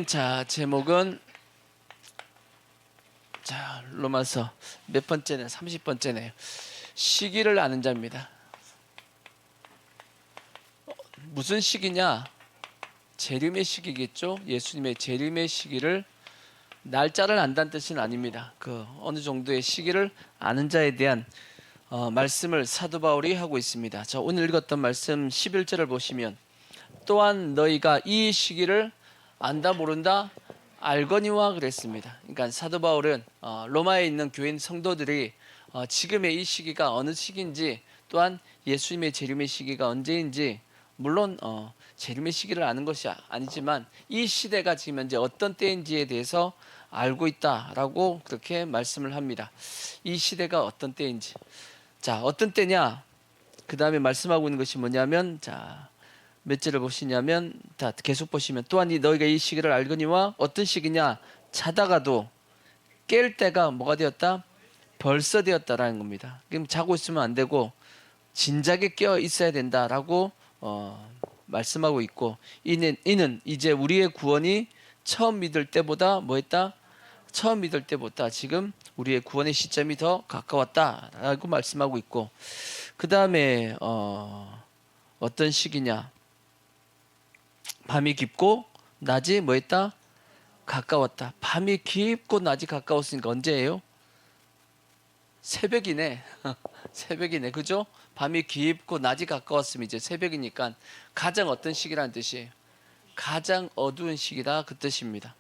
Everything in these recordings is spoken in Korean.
자, 제목은 로마서 몇 번째네? 30번째네요. 시기를 아는 자입니다. 무슨 시기냐? 재림의 시기겠죠. 예수님의 재림의 시기를, 날짜를 안다는 뜻은 아닙니다. 그 어느 정도의 시기를 아는 자에 대한 말씀을 사도 바울이 하고 있습니다. 자, 오늘 읽었던 말씀 11절을 보시면, 또한 너희가 이 시기를 안다 모른다 알거니와 그랬습니다. 그러니까 사도 바울은 로마에 있는 교인 성도들이 지금의 이 시기가 어느 시기인지, 또한 예수님의 재림의 시기가 언제인지, 물론 재림의 시기를 아는 것이 아니지만 이 시대가 지금 현재 어떤 때인지에 대해서 알고 있다라고 그렇게 말씀을 합니다. 이 시대가 어떤 때인지. 자, 어떤 때냐? 그 다음에 말씀하고 있는 것이 뭐냐면, 자, 몇 절을 보시냐면, 다 계속 보시면, 또한 너희가 이 시기를 알거니와, 어떤 시기냐? 자다가도 깰 때가 뭐가 되었다? 벌써 되었다라는 겁니다. 그럼 자고 있으면 안 되고 진작에 깨어 있어야 된다라고 말씀하고 있고, 이는 이제 우리의 구원이 처음 믿을 때보다 뭐했다? 처음 믿을 때보다 지금 우리의 구원의 시점이 더 가까웠다라고 말씀하고 있고, 그 다음에 어떤 시기냐? 밤이 깊고 낮이 뭐했다? 가까웠다. 밤이 깊고 낮이 가까웠으니까 언제예요? 새벽이네. 새벽이네. 그죠? 밤이 깊고 낮이 가까웠으면 이제 새벽이니까 가장 어떤 시기라는 뜻이에요? 가장 어두운 시기다, 그 뜻입니다.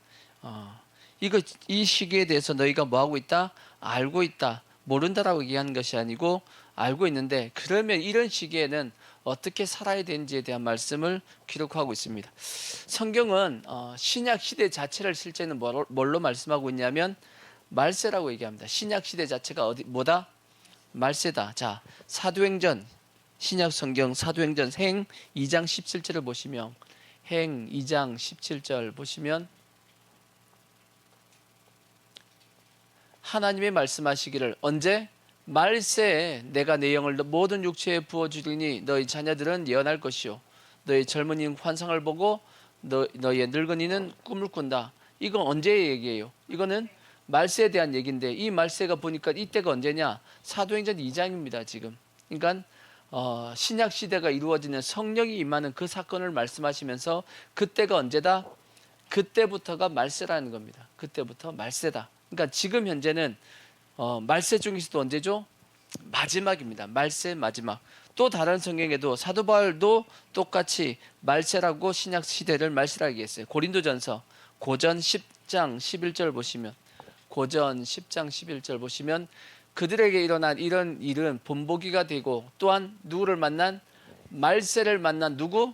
이 시기에 대해서 너희가 뭐하고 있다? 알고 있다. 모른다라고 얘기하는 것이 아니고 알고 있는데, 그러면 이런 시기에는 어떻게 살아야 되는지에 대한 말씀을 기록하고 있습니다. 성경은 신약 시대 자체를 실제는 뭘로 말씀하고 있냐면 말세라고 얘기합니다. 신약 시대 자체가 뭐다? 말세다. 자, 사도행전, 신약 성경 사도행전 행 2장 17절을 보시면, 행 2장 17절 보시면, 하나님의 말씀하시기를, 언제? 말세에 내가 내 영을 모든 육체에 부어주리니 너희 자녀들은 예언할 것이요 너희 젊은이는 환상을 보고 너희의 늙은이는 꿈을 꾼다. 이건 언제의 얘기예요? 이거는 말세에 대한 얘기인데, 이 말세가 보니까 이때가 언제냐? 사도행전 2장입니다 지금. 그러니까 신약 시대가 이루어지는, 성령이 임하는 그 사건을 말씀하시면서, 그때가 언제다? 그때부터가 말세라는 겁니다. 그때부터 말세다. 그러니까 지금 현재는 말세 중에서도 언제죠? 마지막입니다. 말세 마지막. 또 다른 성경에도 사도 바울도 똑같이 말세라고 신약 시대를 말세라고 얘기했어요. 고린도전서 고전 10장 11절 보시면, 고전 10장 11절 보시면, 그들에게 일어난 이런 일은 본보기가 되고, 또한 누구를 만난? 말세를 만난 누구?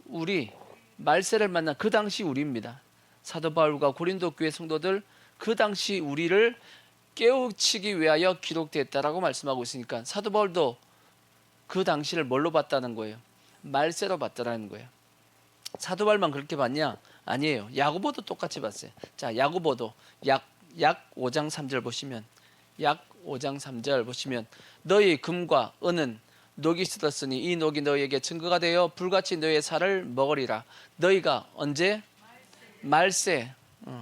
우리. 말세를 만난 그 당시 우리입니다. 사도 바울과 고린도 교회 성도들, 그 당시 우리를 깨우치기 위하여 기록됐다라고 말씀하고 있으니까, 사도 바울도 그 당시를 뭘로 봤다는 거예요? 말세로 봤다라는 거예요. 사도 바울만 그렇게 봤냐? 아니에요. 야고보도 똑같이 봤어요. 자, 야고보도 약 5장 3절 보시면, 약 5장 3절 보시면, 너희 금과 은은 녹이 슬었으니 이 녹이 너희에게 증거가 되어 불같이 너희의 살을 먹으리라. 너희가 언제? 말세.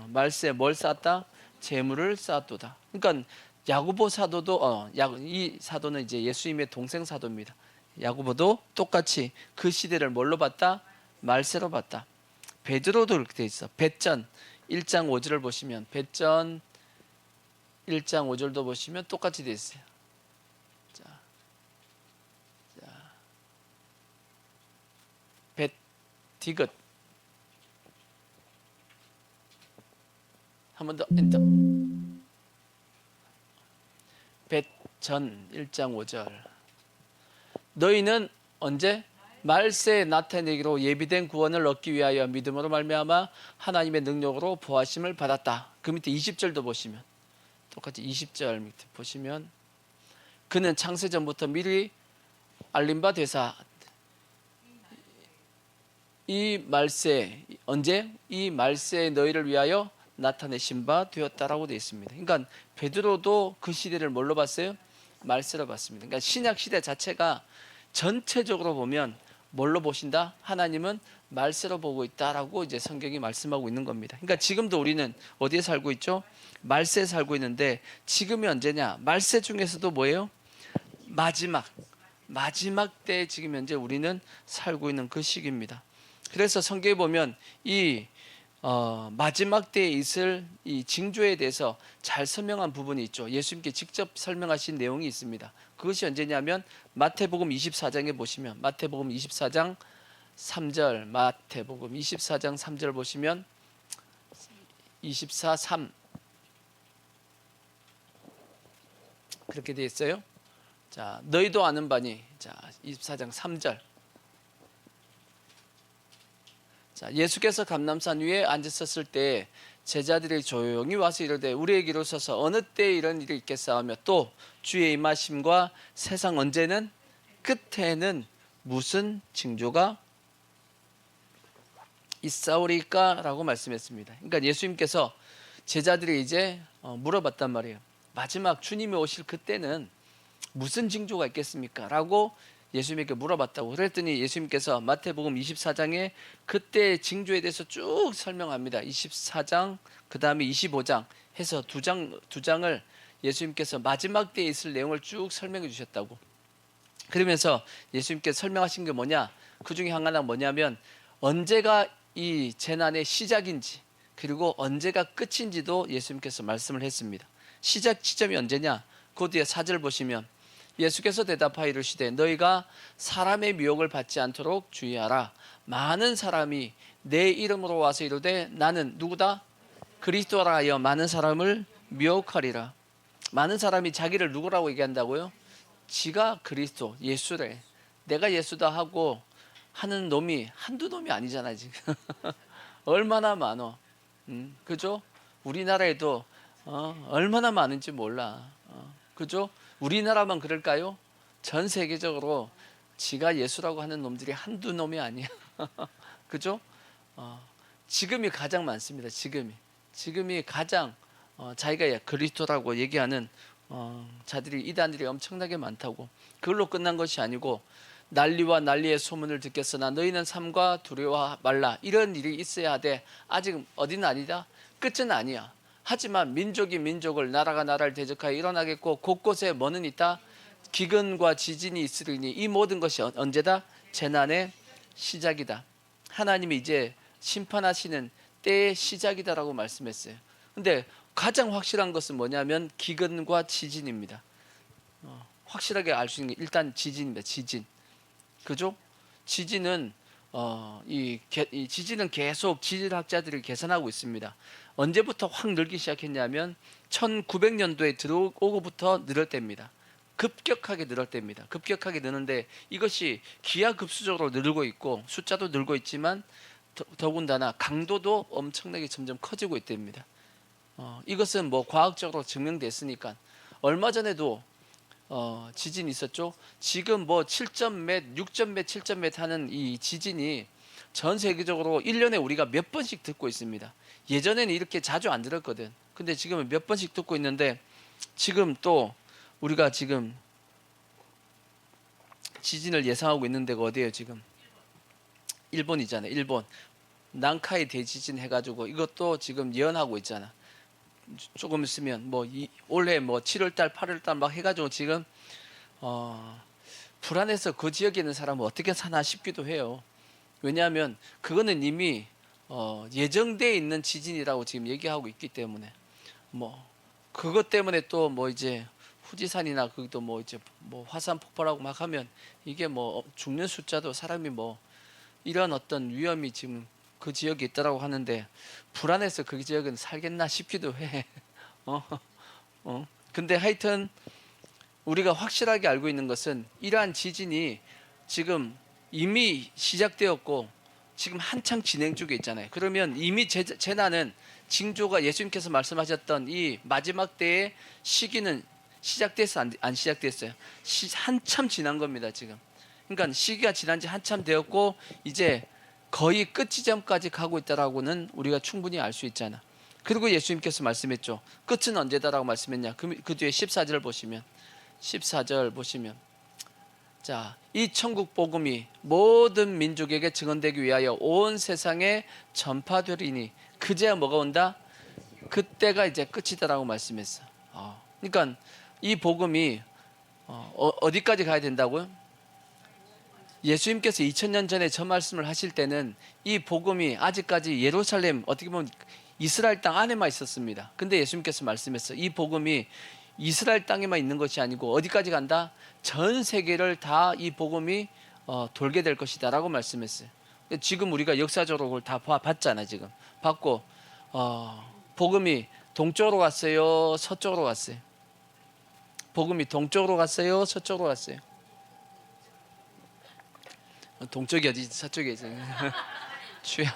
말세 뭘 쌓았다? 재물을 쌓았도다. 그러니까 야고보 사도도 이 사도는 이제 예수님의 동생 사도입니다. 야고보도 똑같이 그 시대를 뭘로 봤다? 말세로 봤다. 베드로도 그렇게 돼 있어. 베전 1장 5절을 보시면, 베전 1장 5절도 보시면 똑같이 돼 있어요. 자, 디귿 한 번 더 엔터. 베전 1장 5절. 너희는 언제? 말세에 나타내기로 예비된 구원을 얻기 위하여 믿음으로 말미암아 하나님의 능력으로 보하심을 받았다. 그 밑에 20절도 보시면, 똑같이 20절 밑에 보시면, 그는 창세전부터 미리 알림 바 되사. 이 말세 언제? 이 말세에 너희를 위하여 나타내신 바 되었다라고 되어 있습니다. 그러니까 베드로도 그 시대를 뭘로 봤어요? 말세로 봤습니다. 그러니까 신약 시대 자체가 전체적으로 보면 뭘로 보신다? 하나님은 말세로 보고 있다라고 이제 성경이 말씀하고 있는 겁니다. 그러니까 지금도 우리는 어디에 살고 있죠? 말세에 살고 있는데 지금이 언제냐? 말세 중에서도 뭐예요? 마지막 때에 지금 현재 우리는 살고 있는 그 시기입니다. 그래서 성경에 보면 이 마지막 때에 있을 이 징조에 대해서 잘 설명한 부분이 있죠. 예수님께 직접 설명하신 내용이 있습니다. 그것이 언제냐면 마태복음 24장에 보시면 마태복음 24장 3절 마태복음 24장 3절 보시면 24, 3 그렇게 되어 있어요. 자, 너희도 아는 바니 자 24장 3절 자, 예수께서 감람산 위에 앉으셨을 때 제자들이 조용히 와서 이르되 우리에게 이르소서 어느 때에 이런 일이 있겠사오며 또 주의 임하심과 세상 언제는 끝에는 무슨 징조가 있사오리까? 라고 말씀했습니다. 그러니까 예수님께서 제자들이 이제 물어봤단 말이에요. 마지막 주님이 오실 그때는 무슨 징조가 있겠습니까? 라고 예수님에게 물어봤다고. 그랬더니 예수님께서 마태복음 24장에 그때 징조에 대해서 쭉 설명합니다. 24장 그 다음에 25장 해서 두 장을 예수님께서 마지막 때에 있을 내용을 쭉 설명해 주셨다고. 그러면서 예수님께서 설명하신 게 뭐냐? 그 중에 하나가 뭐냐면 언제가 이 재난의 시작인지 그리고 언제가 끝인지도 예수님께서 말씀을 했습니다. 시작 지점이 언제냐? 그 뒤에 4절 보시면 예수께서 대답하여 이르시되 너희가 사람의 미혹을 받지 않도록 주의하라. 많은 사람이 내 이름으로 와서 이르되 나는 누구다? 그리스도라 하여 많은 사람을 미혹하리라. 많은 사람이 자기를 누구라고 얘기한다고요? 지가 그리스도 예수래. 내가 예수다 하고 하는 놈이 한두 놈이 아니잖아 지금. 얼마나 많어. 그죠? 우리나라에도 얼마나 많은지 몰라. 그죠? 우리나라만 그럴까요? 전 세계적으로 지가 예수라고 하는 놈들이 한두 놈이 아니야. 그죠? 지금이 가장 많습니다. 지금이 가장 자기가 그리스도라고 얘기하는 자들이 이단들이 엄청나게 많다고. 그걸로 끝난 것이 아니고 난리와 난리의 소문을 듣겠으나 너희는 삼가 두려워 말라. 이런 일이 있어야 돼. 아직 어디는 아니다. 끝은 아니야. 하지만 민족이 민족을 나라가 나라를 대적하여 일어나겠고 곳곳에 뭐는 있다? 기근과 지진이 있으리니 이 모든 것이 언제다? 재난의 시작이다. 하나님이 이제 심판하시는 때의 시작이다라고 말씀했어요. 근데 가장 확실한 것은 뭐냐면 기근과 지진입니다. 확실하게 알 수 있는 게 일단 지진입니다. 지진. 그죠? 지진은 이 지진은 계속 지질학자들이 계산하고 있습니다. 언제부터 확 늘기 시작했냐면 1900년도에 들어오고부터 늘을 때입니다. 급격하게 늘을 때입니다. 급격하게 느는데 이것이 기하급수적으로 늘고 있고 숫자도 늘고 있지만 더군다나 강도도 엄청나게 점점 커지고 있답니다. 이것은 뭐 과학적으로 증명됐으니까 얼마 전에도 지진이 있었죠. 지금 뭐 7점 몇, 6점 몇, 7점 몇 하는 이 지진이 전 세계적으로 1년에 우리가 몇 번씩 듣고 있습니다. 예전에는 이렇게 자주 안 들었거든. 근데 지금은 몇 번씩 듣고 있는데 지금 또 우리가 지금 지진을 예상하고 있는 데가 어디예요 지금? 일본이잖아요. 일본. 난카이 대지진 해가지고 이것도 지금 예언하고 있잖아. 조금 있으면 뭐 올해 뭐 7월달 8월달 막 해가지고 지금 불안해서 그 지역에 있는 사람은 어떻게 사나 싶기도 해요. 왜냐하면 그거는 이미 예정되어 있는 지진이라고 지금 얘기하고 있기 때문에 뭐 그것 때문에 또 뭐 이제 후지산이나 거기도 뭐 이제 뭐 화산 폭발하고 막 하면 이게 뭐 죽는 숫자도 사람이 뭐 이런 어떤 위험이 지금 그 지역에 있다라고 하는데 불안해서 그 지역은 살겠나 싶기도 해. 근데 하여튼 우리가 확실하게 알고 있는 것은 이러한 지진이 지금 이미 시작되었고 지금 한창 진행 중에 있잖아요. 그러면 이미 재난은 징조가 예수님께서 말씀하셨던 이 마지막 때의 시기는 시작됐어 안 시작됐어요? 한참 지난 겁니다 지금. 그러니까 시기가 지난 지 한참 되었고 이제 거의 끝 지점까지 가고 있다라고는 우리가 충분히 알 수 있잖아. 그리고 예수님께서 말씀했죠. 끝은 언제다라고 말씀했냐. 그 뒤에 14절 보시면 자, 이 천국 복음이 모든 민족에게 증언되기 위하여 온 세상에 전파되리니 그제야 뭐가 온다? 그때가 이제 끝이다라고 말씀했어. 그러니까 이 복음이 어디까지 가야 된다고요? 예수님께서 2000년 전에 저 말씀을 하실 때는 이 복음이 아직까지 예루살렘, 어떻게 보면 이스라엘 땅 안에만 있었습니다. 근데 예수님께서 말씀했어요. 이 복음이 이스라엘 땅에만 있는 것이 아니고 어디까지 간다? 전 세계를 다 이 복음이 돌게 될 것이다 라고 말씀했어요. 지금 우리가 역사적으로 그걸 다 봤잖아. 지금 봤고 복음이 동쪽으로 갔어요, 서쪽으로 갔어요? 복음이 동쪽으로 갔어요, 서쪽으로 갔어요? 동쪽이 어디, 서쪽이 어디? 취합.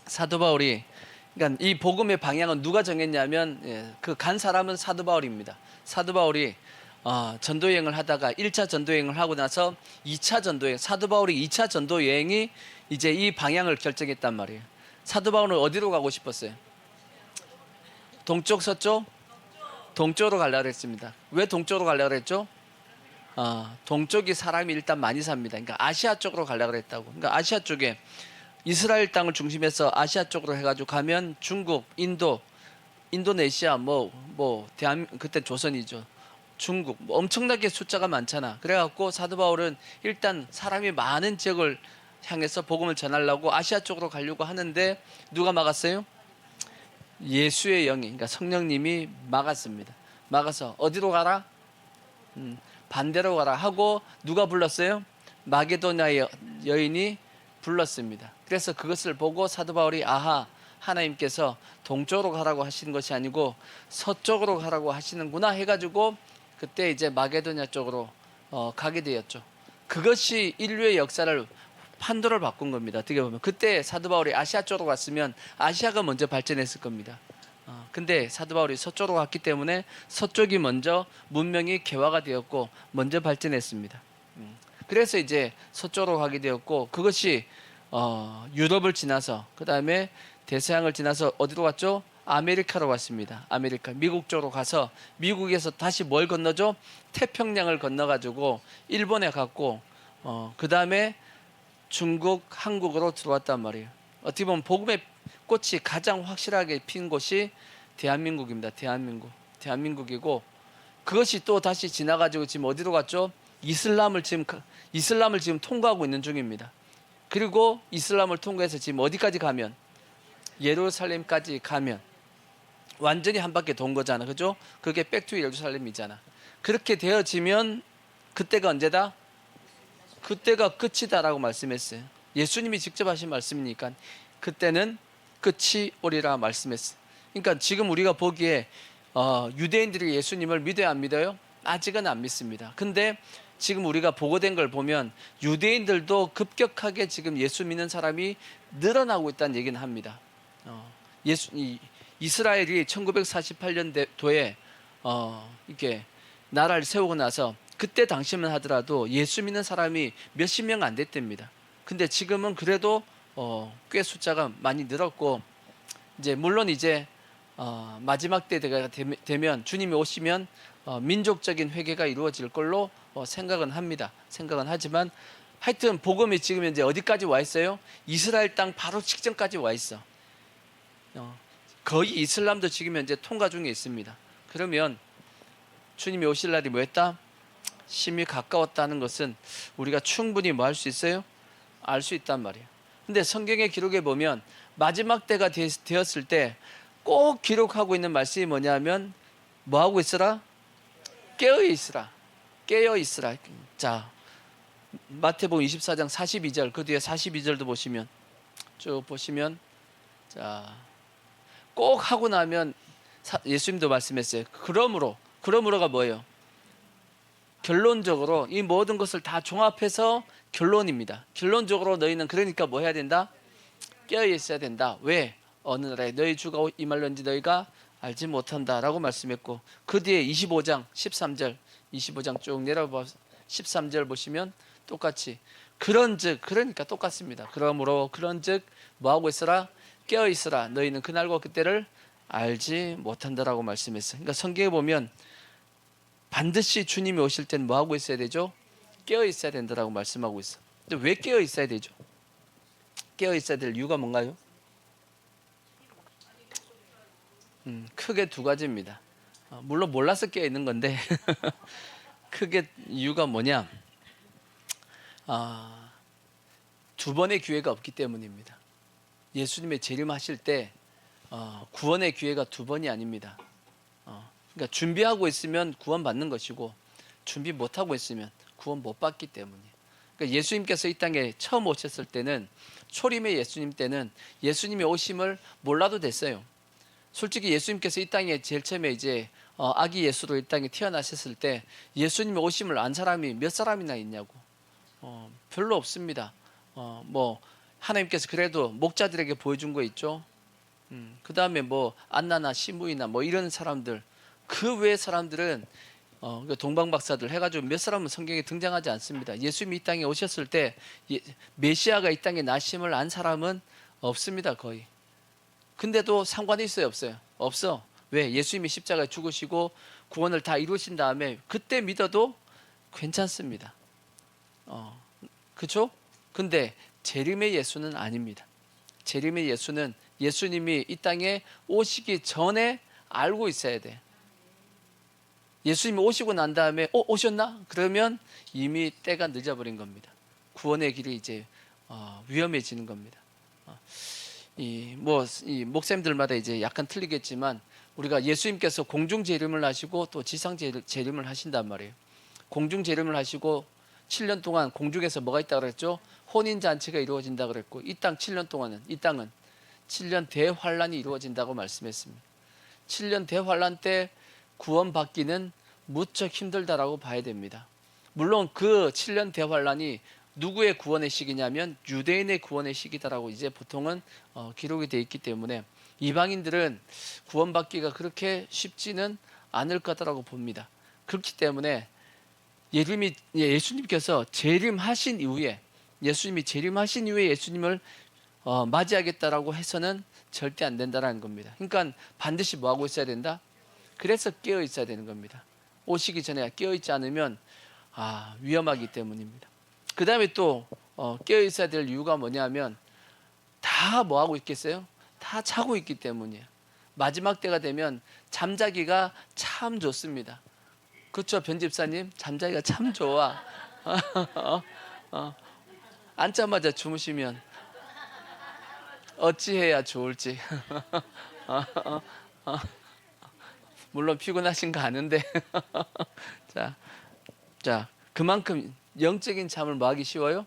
사도 바울이, 그러니까 이 복음의 방향은 누가 정했냐면 그 간 사람은 사도 바울입니다. 사도 바울이 전도 여행을 하다가 1차 전도 여행을 하고 나서 2차 전도 여행, 사도 바울이 2차 전도 여행이 이제 이 방향을 결정했단 말이에요. 사도 바울은 어디로 가고 싶었어요? 동쪽, 서쪽? 동쪽으로 가려고 했습니다. 왜 동쪽으로 가려고 했죠? 동쪽이 사람이 일단 많이 삽니다. 그러니까 아시아 쪽으로 가려고 했다고. 그러니까 아시아 쪽에 이스라엘 땅을 중심해서 아시아 쪽으로 해가지고 가면 중국, 인도네시아, 그때 조선이죠. 중국, 엄청나게 숫자가 많잖아. 그래갖고 사도 바울은 일단 사람이 많은 지역을 향해서 복음을 전하려고 아시아 쪽으로 가려고 하는데 누가 막았어요? 예수의 영이, 그러니까 성령님이 막았습니다. 막아서 어디로 가라? 반대로 가라 하고 누가 불렀어요? 마게도냐 여인이 불렀습니다. 그래서 그것을 보고 사도 바울이 하나님께서 동쪽으로 가라고 하시는 것이 아니고 서쪽으로 가라고 하시는구나 해가지고 그때 이제 마게도냐 쪽으로 가게 되었죠. 그것이 인류의 역사를 판도를 바꾼 겁니다. 어떻게 보면 그때 사도 바울이 아시아 쪽으로 갔으면 아시아가 먼저 발전했을 겁니다. 근데 사도 바울이 서쪽으로 갔기 때문에 서쪽이 먼저 문명이 개화가 되었고 먼저 발전했습니다. 그래서 이제 서쪽으로 가게 되었고 그것이 유럽을 지나서 그 다음에 대서양을 지나서 어디로 갔죠? 아메리카로 갔습니다. 아메리카, 미국 쪽으로 가서 미국에서 다시 뭘 건너죠? 태평양을 건너가지고 일본에 갔고 그 다음에 중국, 한국으로 들어왔단 말이에요. 어떻게 보면 복음의 꽃이 가장 확실하게 핀 곳이 대한민국입니다. 대한민국이고 그것이 또 다시 지나가지고 지금 어디로 갔죠? 이슬람을 지금 통과하고 있는 중입니다. 그리고 이슬람을 통과해서 지금 어디까지 가면 예루살렘까지 가면 완전히 한 바퀴 돈 거잖아. 그죠? 그게 백투 예루살렘이잖아. 그렇게 되어지면 그때가 언제다? 그때가 끝이다라고 말씀했어요. 예수님이 직접 하신 말씀이니까 그때는 끝이 오리라 말씀했어요. 그러니까 지금 우리가 보기에 유대인들이 예수님을 믿어야 안 믿어요? 아직은 안 믿습니다. 근데 지금 우리가 보고된 걸 보면 유대인들도 급격하게 지금 예수 믿는 사람이 늘어나고 있다는 얘기는 합니다. 이스라엘이 1948년도에 이렇게 나라를 세우고 나서 그때 당시만 하더라도 예수 믿는 사람이 몇십 명 안 됐답니다. 근데 지금은 그래도 꽤 숫자가 많이 늘었고 이제 물론 이제 마지막 때가 되면 주님이 오시면 민족적인 회개가 이루어질 걸로 생각은 합니다. 생각은 하지만 하여튼 복음이 지금 이제 어디까지 와 있어요? 이스라엘 땅 바로 직전까지 와 있어. 거의 이슬람도 지금 현재 통과 중에 있습니다. 그러면 주님이 오실 날이 뭐였다? 심히 가까웠다는 것은 우리가 충분히 뭐 할 수 있어요? 알 수 있단 말이에요. 근데 성경의 기록에 보면 마지막 때가 되었을 때 꼭 기록하고 있는 말씀이 뭐냐면 뭐 하고 있으라? 깨어 있으라. 깨어 있으라. 자, 마태복음 24장 42절 그 뒤에 42절도 보시면 쭉 보시면 자, 꼭 하고 나면 예수님도 말씀했어요. 그러므로가 뭐예요? 결론적으로 이 모든 것을 다 종합해서 결론입니다. 결론적으로 너희는 그러니까 뭐 해야 된다? 깨어 있어야 된다. 왜? 어느 날에 너희 주가 임할런지 너희가 알지 못한다라고 말씀했고 그 뒤에 25장 13절 25장 쭉 내려봐 13절 보시면 똑같이 그러니까 똑같습니다. 그런즉 뭐하고 있으라? 깨어 있으라. 너희는 그날과 그때를 알지 못한다라고 말씀했어요. 그러니까 성경에 보면 반드시 주님이 오실 때는 뭐 하고 있어야 되죠? 깨어 있어야 된다라고 말씀하고 있어. 근데 왜 깨어 있어야 되죠? 깨어 있어야 될 이유가 뭔가요? 크게 두 가지입니다. 물론 몰라서 깨어 있는 건데 크게 이유가 뭐냐? 아, 두 번의 기회가 없기 때문입니다. 예수님의 재림하실 때 구원의 기회가 두 번이 아닙니다. 그러니까 준비하고 있으면 구원받는 것이고 준비 못하고 있으면 구원 못 받기 때문이에요. 그러니까 예수님께서 이 땅에 처음 오셨을 때는 초림의 예수님 때는 예수님의 오심을 몰라도 됐어요. 솔직히 예수님께서 이 땅에 제일 처음에 이제 아기 예수로 이 땅에 태어나셨을 때 예수님의 오심을 안 사람이 몇 사람이나 있냐고. 별로 없습니다. 뭐 하나님께서 그래도 목자들에게 보여준 거 있죠. 그 다음에 뭐 안나나 시므이나 뭐 이런 사람들, 그 외의 사람들은 동방 박사들 해가지고 몇 사람은 성경에 등장하지 않습니다. 예수님이 이 땅에 오셨을 때 메시아가 이 땅에 나심을 안 사람은 없습니다, 거의. 근데도 상관이 있어요, 없어요? 없어. 왜? 예수님이 십자가에 죽으시고 구원을 다 이루신 다음에 그때 믿어도 괜찮습니다. 그렇죠? 근데 재림의 예수는 아닙니다. 재림의 예수는 예수님이 이 땅에 오시기 전에 알고 있어야 돼. 예수님이 오시고 난 다음에 오셨나? 그러면 이미 때가 늦어버린 겁니다. 구원의 길이 이제 위험해지는 겁니다. 이 목사님들마다 이제 약간 틀리겠지만 우리가 예수님께서 공중 재림을 하시고 또 지상 재림을 하신단 말이에요. 공중 재림을 하시고 7년 동안 공중에서 뭐가 있다고 그랬죠? 혼인 잔치가 이루어진다 그랬고 이 땅 7년 동안은 이 땅은 7년 대환란이 이루어진다고 말씀했습니다. 7년 대환란 때 구원받기는 무척 힘들다라고 봐야 됩니다. 물론 그 7년 대환란이 누구의 구원의 시기냐면 유대인의 구원의 시기다라고 이제 보통은 기록이 되어 있기 때문에 이방인들은 구원받기가 그렇게 쉽지는 않을 거다라고 봅니다. 그렇기 때문에 예수님께서 재림하신 이후에 예수님을 맞이하겠다라고 해서는 절대 안 된다라는 겁니다. 그러니까 반드시 뭐 하고 있어야 된다? 그래서 깨어 있어야 되는 겁니다. 오시기 전에 깨어 있지 않으면 위험하기 때문입니다. 그 다음에 또 깨어 있어야 될 이유가 뭐냐면 다 뭐 하고 있겠어요? 다 자고 있기 때문이에요. 마지막 때가 되면 잠자기가 참 좋습니다. 그렇죠, 변집사님? 잠자기가 참 좋아. 앉자마자 주무시면 어찌해야 좋을지. 물론 피곤하신 거 아는데. 자, 그만큼 영적인 잠을 뭐 하기 쉬워요?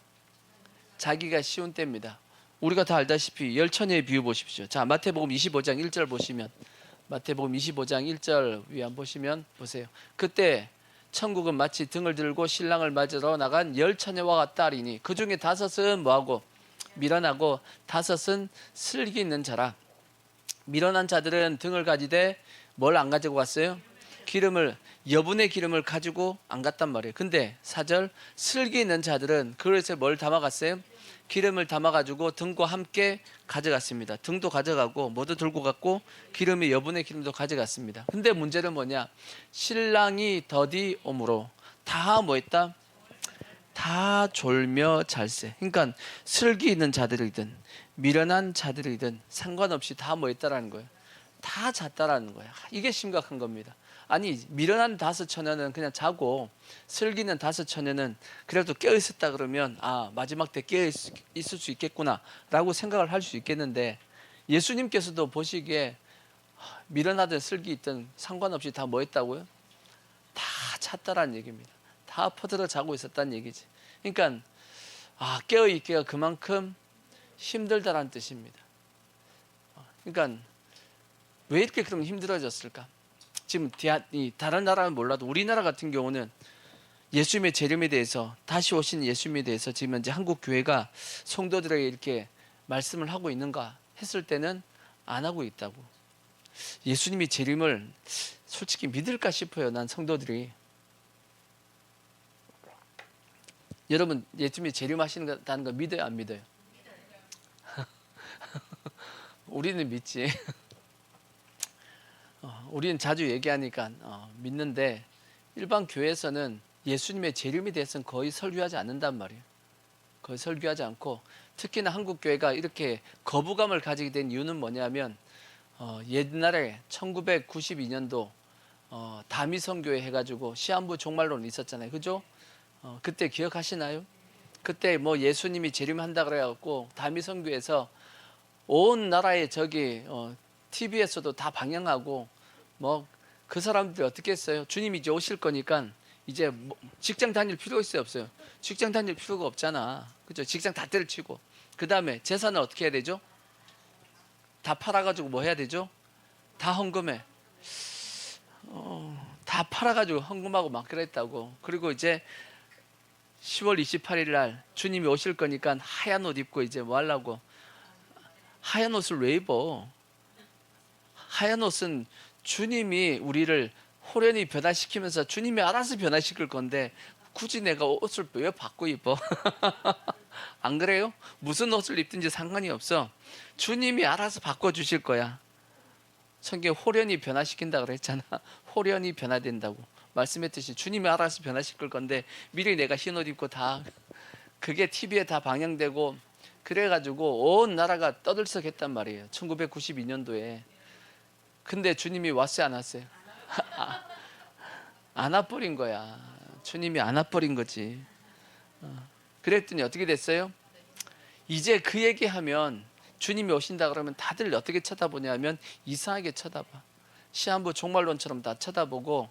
자기가 쉬운 때입니다. 우리가 다 알다시피 열처녀의 비유 보십시오. 자, 마태복음 25장 1절 보시면 마태복음 25장 1절 위에 한번 보시면 보세요. 그때 천국은 마치 등을 들고 신랑을 맞으러 나간 열 처녀와 같다리니 그 중에 다섯은 뭐하고 밀어나고 다섯은 슬기 있는 자라. 밀어난 자들은 등을 가지되 뭘 안 가지고 갔어요? 여분의 기름을 가지고 안 갔단 말이에요. 근데 4절 슬기 있는 자들은 그릇에 뭘 담아갔어요? 기름을 담아가지고 등과 함께 가져갔습니다. 등도 가져가고 모두 들고 갔고 기름이 여분의 기름도 가져갔습니다. 근데 문제는 뭐냐? 신랑이 더디 오므로 다 뭐 했다? 다 졸며 잘세. 그러니까 슬기 있는 자들이든 미련한 자들이든 상관없이 다 뭐 했다라는 거예요. 다 잤다라는 거예요. 이게 심각한 겁니다. 아니 미련한 다섯 처녀는 그냥 자고 슬기는 다섯 처녀는 그래도 깨어 있었다 그러면 마지막 때 깨어 있을 수 있겠구나 라고 생각을 할 수 있겠는데 예수님께서도 보시기에 미련하든 슬기 있든 상관없이 다 뭐 했다고요? 다 잤다라는 얘기입니다. 다 퍼들어 자고 있었다는 얘기지. 그러니까 깨어 있기가 그만큼 힘들다라는 뜻입니다. 그러니까 왜 이렇게 그럼 힘들어졌을까? 지금 다른 나라는 몰라도 우리나라 같은 경우는 예수님의 재림에 대해서 다시 오신 예수님에 대해서 지금 현재 한국 교회가 성도들에게 이렇게 말씀을 하고 있는가 했을 때는 안 하고 있다고. 예수님이 재림을 솔직히 믿을까 싶어요. 난 성도들이. 여러분 예수님이 재림하신다는 거 믿어요, 안 믿어요? 우리는 믿지. 우리는 자주 얘기하니까 믿는데 일반 교회에서는 예수님의 재림에 대해서는 거의 설교하지 않는단 말이에요. 거의 설교하지 않고, 특히나 한국 교회가 이렇게 거부감을 가지게 된 이유는 뭐냐면 옛날에 1992년도 다미성교회 해가지고 시한부 종말론이 있었잖아요. 그죠? 그때 기억하시나요? 그때 뭐 예수님이 재림한다 그래갖고 다미성교회에서 온 나라에 저기 TV에서도 다 방영하고, 뭐 그 사람들이 어떻게 했어요? 주님이 이제 오실 거니까 이제 뭐 직장 다닐 필요 있어요, 없어요? 직장 다닐 필요가 없잖아. 그죠? 직장 다 때려치고, 그 다음에 재산을 어떻게 해야 되죠? 다 팔아가지고 뭐 해야 되죠? 다 헌금해. 다 팔아가지고 헌금하고 막 그랬다고. 그리고 이제 10월 28일 날 주님이 오실 거니까 하얀 옷 입고 이제 뭐 하려고. 하얀 옷을 왜 입어? 하얀 옷은 주님이 우리를 호련히 변화시키면서 주님이 알아서 변화시킬 건데 굳이 내가 옷을 왜 바꿔 입어? 안 그래요? 무슨 옷을 입든지 상관이 없어. 주님이 알아서 바꿔주실 거야. 성경에 호련히 변화시킨다 그랬잖아. 호련히 변화된다고 말씀했듯이 주님이 알아서 변화시킬 건데 미리 내가 흰 옷 입고 다 그게 TV에 다 방영되고 그래가지고 온 나라가 떠들썩했단 말이에요. 1992년도에. 근데 주님이 왔어요, 안 왔어요? 안 와버린 거야. 주님이 안 와버린 거지. 그랬더니 어떻게 됐어요? 이제 그 얘기하면 주님이 오신다 그러면 다들 어떻게 쳐다보냐면 이상하게 쳐다봐. 시한부 종말론처럼 다 쳐다보고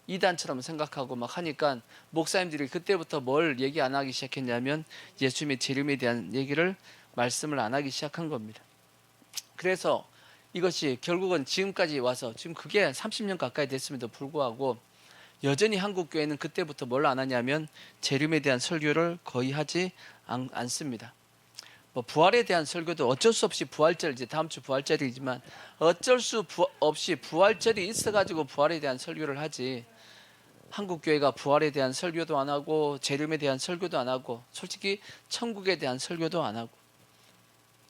이단처럼 생각하고 막 하니까 목사님들이 그때부터 뭘 얘기 안 하기 시작했냐면 예수님의 재림에 대한 얘기를 말씀을 안 하기 시작한 겁니다. 그래서 이것이 결국은 지금까지 와서 지금 그게 30년 가까이 됐음에도 불구하고 여전히 한국 교회는 그때부터 뭘 안 하냐면 재림에 대한 설교를 거의 하지 않습니다. 뭐 부활에 대한 설교도 어쩔 수 없이 부활절, 이제 다음 주 부활절이지만 어쩔 수 없이 부활절이 있어가지고 부활에 대한 설교를 하지, 한국 교회가 부활에 대한 설교도 안 하고 재림에 대한 설교도 안 하고 솔직히 천국에 대한 설교도 안 하고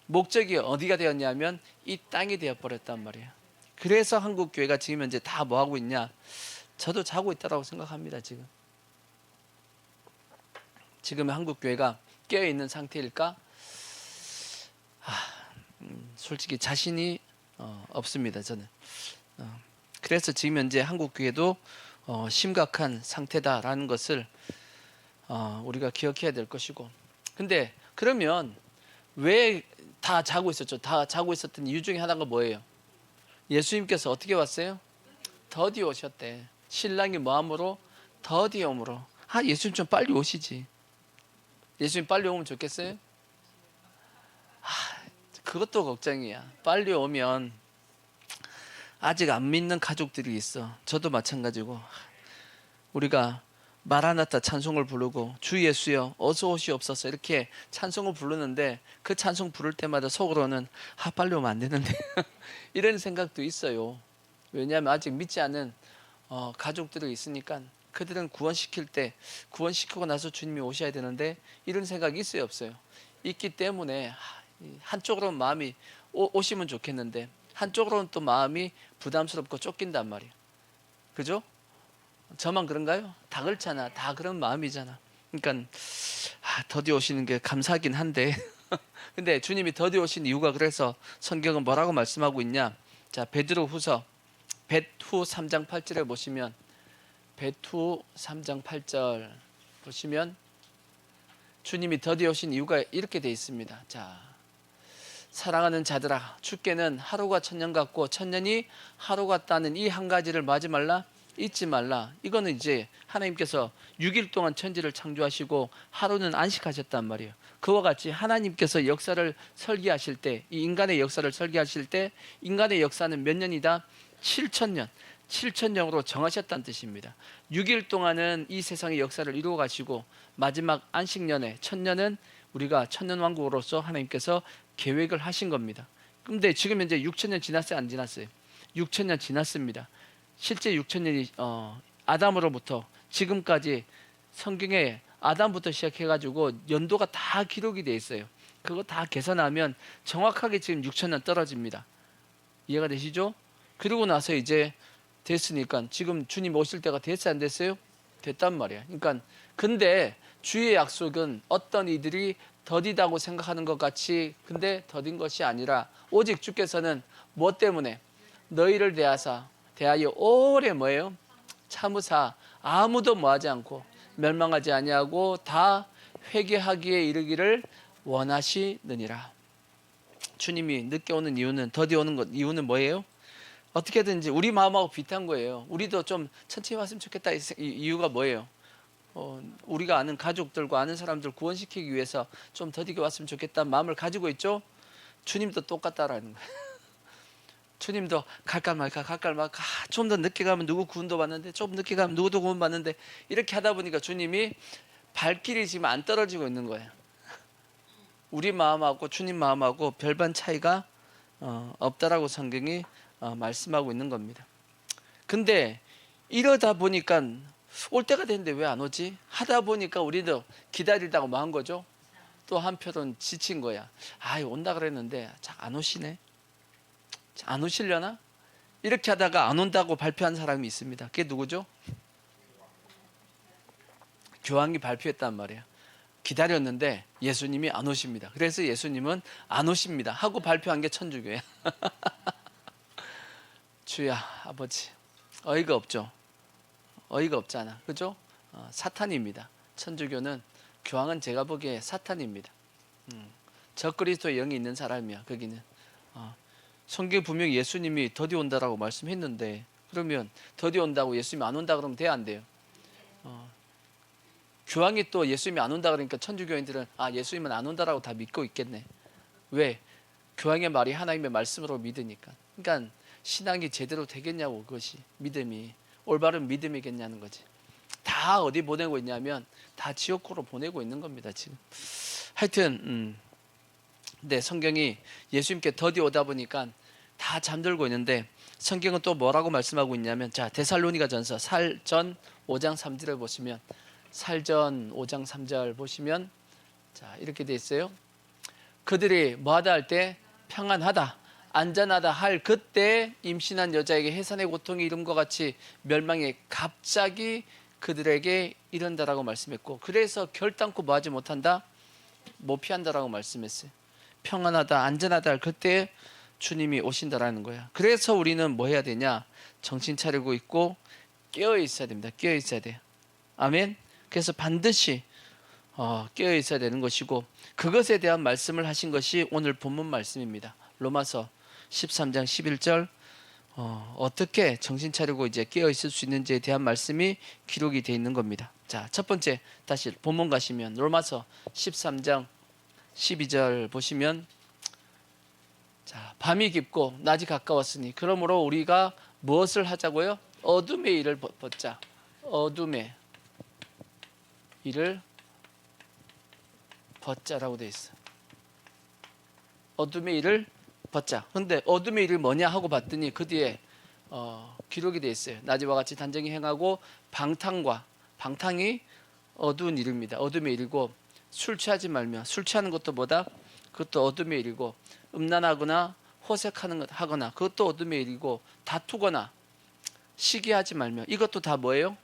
목적이 어디가 되었냐면 이 땅이 되어버렸단 말이에요. 그래서 한국 교회가 지금 현재 다 뭐 하고 있냐? 저도 자고 있다고 생각합니다. 지금 한국 교회가 깨어 있는 상태일까? 솔직히 자신이 없습니다. 저는. 그래서 지금 현재 한국 교회도 심각한 상태다라는 것을 우리가 기억해야 될 것이고. 근데 그러면 왜 다 자고 있었죠? 다 자고 있었던 이유 중에 하나가 뭐예요? 예수님께서 어떻게 왔어요? 더디 오셨대. 신랑이 뭐함으로? 더디 오므로. 예수님 좀 빨리 오시지. 예수님 빨리 오면 좋겠어요? 그것도 걱정이야. 빨리 오면 아직 안 믿는 가족들이 있어. 저도 마찬가지고. 우리가 마라나타 찬송을 부르고 주 예수여 어서 오시옵소서 이렇게 찬송을 부르는데 그 찬송 부를 때마다 속으로는 빨리 오면 안 되는데 이런 생각도 있어요. 왜냐하면 아직 믿지 않은 가족들이 있으니까 그들은 구원시킬 때 구원시키고 나서 주님이 오셔야 되는데 이런 생각이 있어요, 없어요? 있기 때문에 한쪽으로는 마음이 오시면 좋겠는데 한쪽으로는 또 마음이 부담스럽고 쫓긴단 말이에요. 그죠? 저만 그런가요? 다 그렇잖아. 다 그런 마음이잖아. 그러니까 더디 오시는 게 감사하긴 한데 근데 주님이 더디 오신 이유가 그래서 성경은 뭐라고 말씀하고 있냐? 자, 베드로후서 베후 3장 8절에 보시면 베후 3장 8절 보시면 주님이 더디 오신 이유가 이렇게 돼 있습니다. 자, 사랑하는 자들아 주께는 하루가 천년 같고 천년이 하루 같다는 이 한 가지를 마지 말라, 잊지 말라. 이거는 이제 하나님께서 6일 동안 천지를 창조하시고 하루는 안식하셨단 말이에요. 그와 같이 하나님께서 역사를 설계하실 때, 이 인간의 역사를 설계하실 때 인간의 역사는 몇 년이다? 7천년. 7천년으로 정하셨다는 뜻입니다. 6일 동안은 이 세상의 역사를 이루어 가시고 마지막 안식년에 천년은 우리가 천년왕국으로서 하나님께서 계획을 하신 겁니다. 근데 지금 현재 6천년 지났어요, 안 지났어요? 6천년 지났습니다. 실제 6천년이 아담으로부터 지금까지 성경에 아담부터 시작해가지고 연도가 다 기록이 돼 있어요. 그거 다 계산하면 정확하게 지금 6천년 떨어집니다. 이해가 되시죠? 그리고 나서 이제 됐으니까 지금 주님 오실 때가 됐어요, 안 됐어요? 됐단 말이야. 그러니까 근데 주의 약속은 어떤 이들이 더디다고 생각하는 것 같이 근데 더딘 것이 아니라 오직 주께서는 뭐 때문에 너희를 대하여 오래 뭐예요? 참으사 아무도 뭐하지 않고 멸망하지 아니하고 다 회개하기에 이르기를 원하시느니라. 주님이 늦게 오는 이유는 더디 오는 것 이유는 뭐예요? 어떻게든지 우리 마음하고 비슷한 거예요. 우리도 좀 천천히 왔으면 좋겠다. 이유가 뭐예요? 우리가 아는 가족들과 아는 사람들 구원시키기 위해서 좀 더디게 왔으면 좋겠다는 마음을 가지고 있죠. 주님도 똑같다라는 거예요. 주님도 갈까 말까 좀 더 늦게 가면 누구 구원도 받는데 좀 늦게 가면 누구도 구원 받는데 이렇게 하다 보니까 주님이 발길이 지금 안 떨어지고 있는 거예요. 우리 마음하고 주님 마음하고 별반 차이가 없다라고 성경이 말씀하고 있는 겁니다. 근데 이러다 보니까 올 때가 됐는데 왜 안 오지? 하다 보니까 우리도 기다리다가 뭐 한 거죠? 또 한편은 지친 거야. 온다 그랬는데 안 오시네. 안 오시려나? 이렇게 하다가 안 온다고 발표한 사람이 있습니다. 그게 누구죠? 교황이 발표했단 말이에요. 기다렸는데 예수님이 안 오십니다. 그래서 예수님은 안 오십니다 하고 발표한 게 천주교예요. 주야 아버지, 어이가 없죠. 어이가 없잖아, 그죠? 사탄입니다. 천주교는, 교황은 제가 보기에 사탄입니다. 적그리스도의 영이 있는 사람이야. 거기는 성경에 분명히 예수님이 더디 온다라고 말씀했는데, 그러면 더디 온다고 예수님이 안 온다 그러면 돼야 안 돼요? 교황이 또 예수님이 안 온다 그러니까 천주교인들은 예수님은 안 온다라고 다 믿고 있겠네. 왜? 교황의 말이 하나님의 말씀으로 믿으니까. 그러니까 신앙이 제대로 되겠냐고, 그것이 믿음이 올바른 믿음이겠냐는 거지. 다 어디 보내고 있냐면 다 지옥으로 보내고 있는 겁니다 지금. 하여튼 근데 성경이 예수님께 더디 오다 보니까 다 잠들고 있는데, 성경은 또 뭐라고 말씀하고 있냐면, 자 데살로니가전서 살전 5장 3절을 보시면, 살전 5장 3절 보시면 자 이렇게 돼 있어요. 그들이 뭐하다 할 때 평안하다 안전하다 할 그때 임신한 여자에게 해산의 고통이 이른 것 같이 멸망이 갑자기 그들에게 이른다라고 말씀했고, 그래서 결단코 뭐하지 못한다? 못 피한다라고 말씀했어요. 평안하다 안전하다 할 그때 주님이 오신다라는 거야. 그래서 우리는 뭐 해야 되냐? 정신 차리고 있고 깨어 있어야 됩니다. 깨어 있어야 돼요. 아멘. 그래서 반드시 깨어 있어야 되는 것이고, 그것에 대한 말씀을 하신 것이 오늘 본문 말씀입니다. 로마서 13장 11절 어떻게 정신 차리고 이제 깨어 있을 수 있는지에 대한 말씀이 기록이 되어 있는 겁니다. 자, 첫 번째 다시 본문 가시면 로마서 13장 12절 보시면, 자 밤이 깊고 낮이 가까웠으니 그러므로 우리가 무엇을 하자고요? 어둠의 일을 벗자. 어둠의 일을 벗자라고 되어 있어. 어둠의 일을 벗자. 근데 어둠의 일이 뭐냐 하고 봤더니 그 뒤에 기록이 되어 있어요. 낮이와 같이 단정히 행하고 방탕이 어두운 일입니다. 어둠의 일이고, 술 취하지 말며. 술 취하는 것도 뭐다? 그것도 어둠의 일이고, 음란하거나 호색하거나 그것도 어둠의 일이고, 다투거나 시기하지 말며. 이것도 다 뭐예요?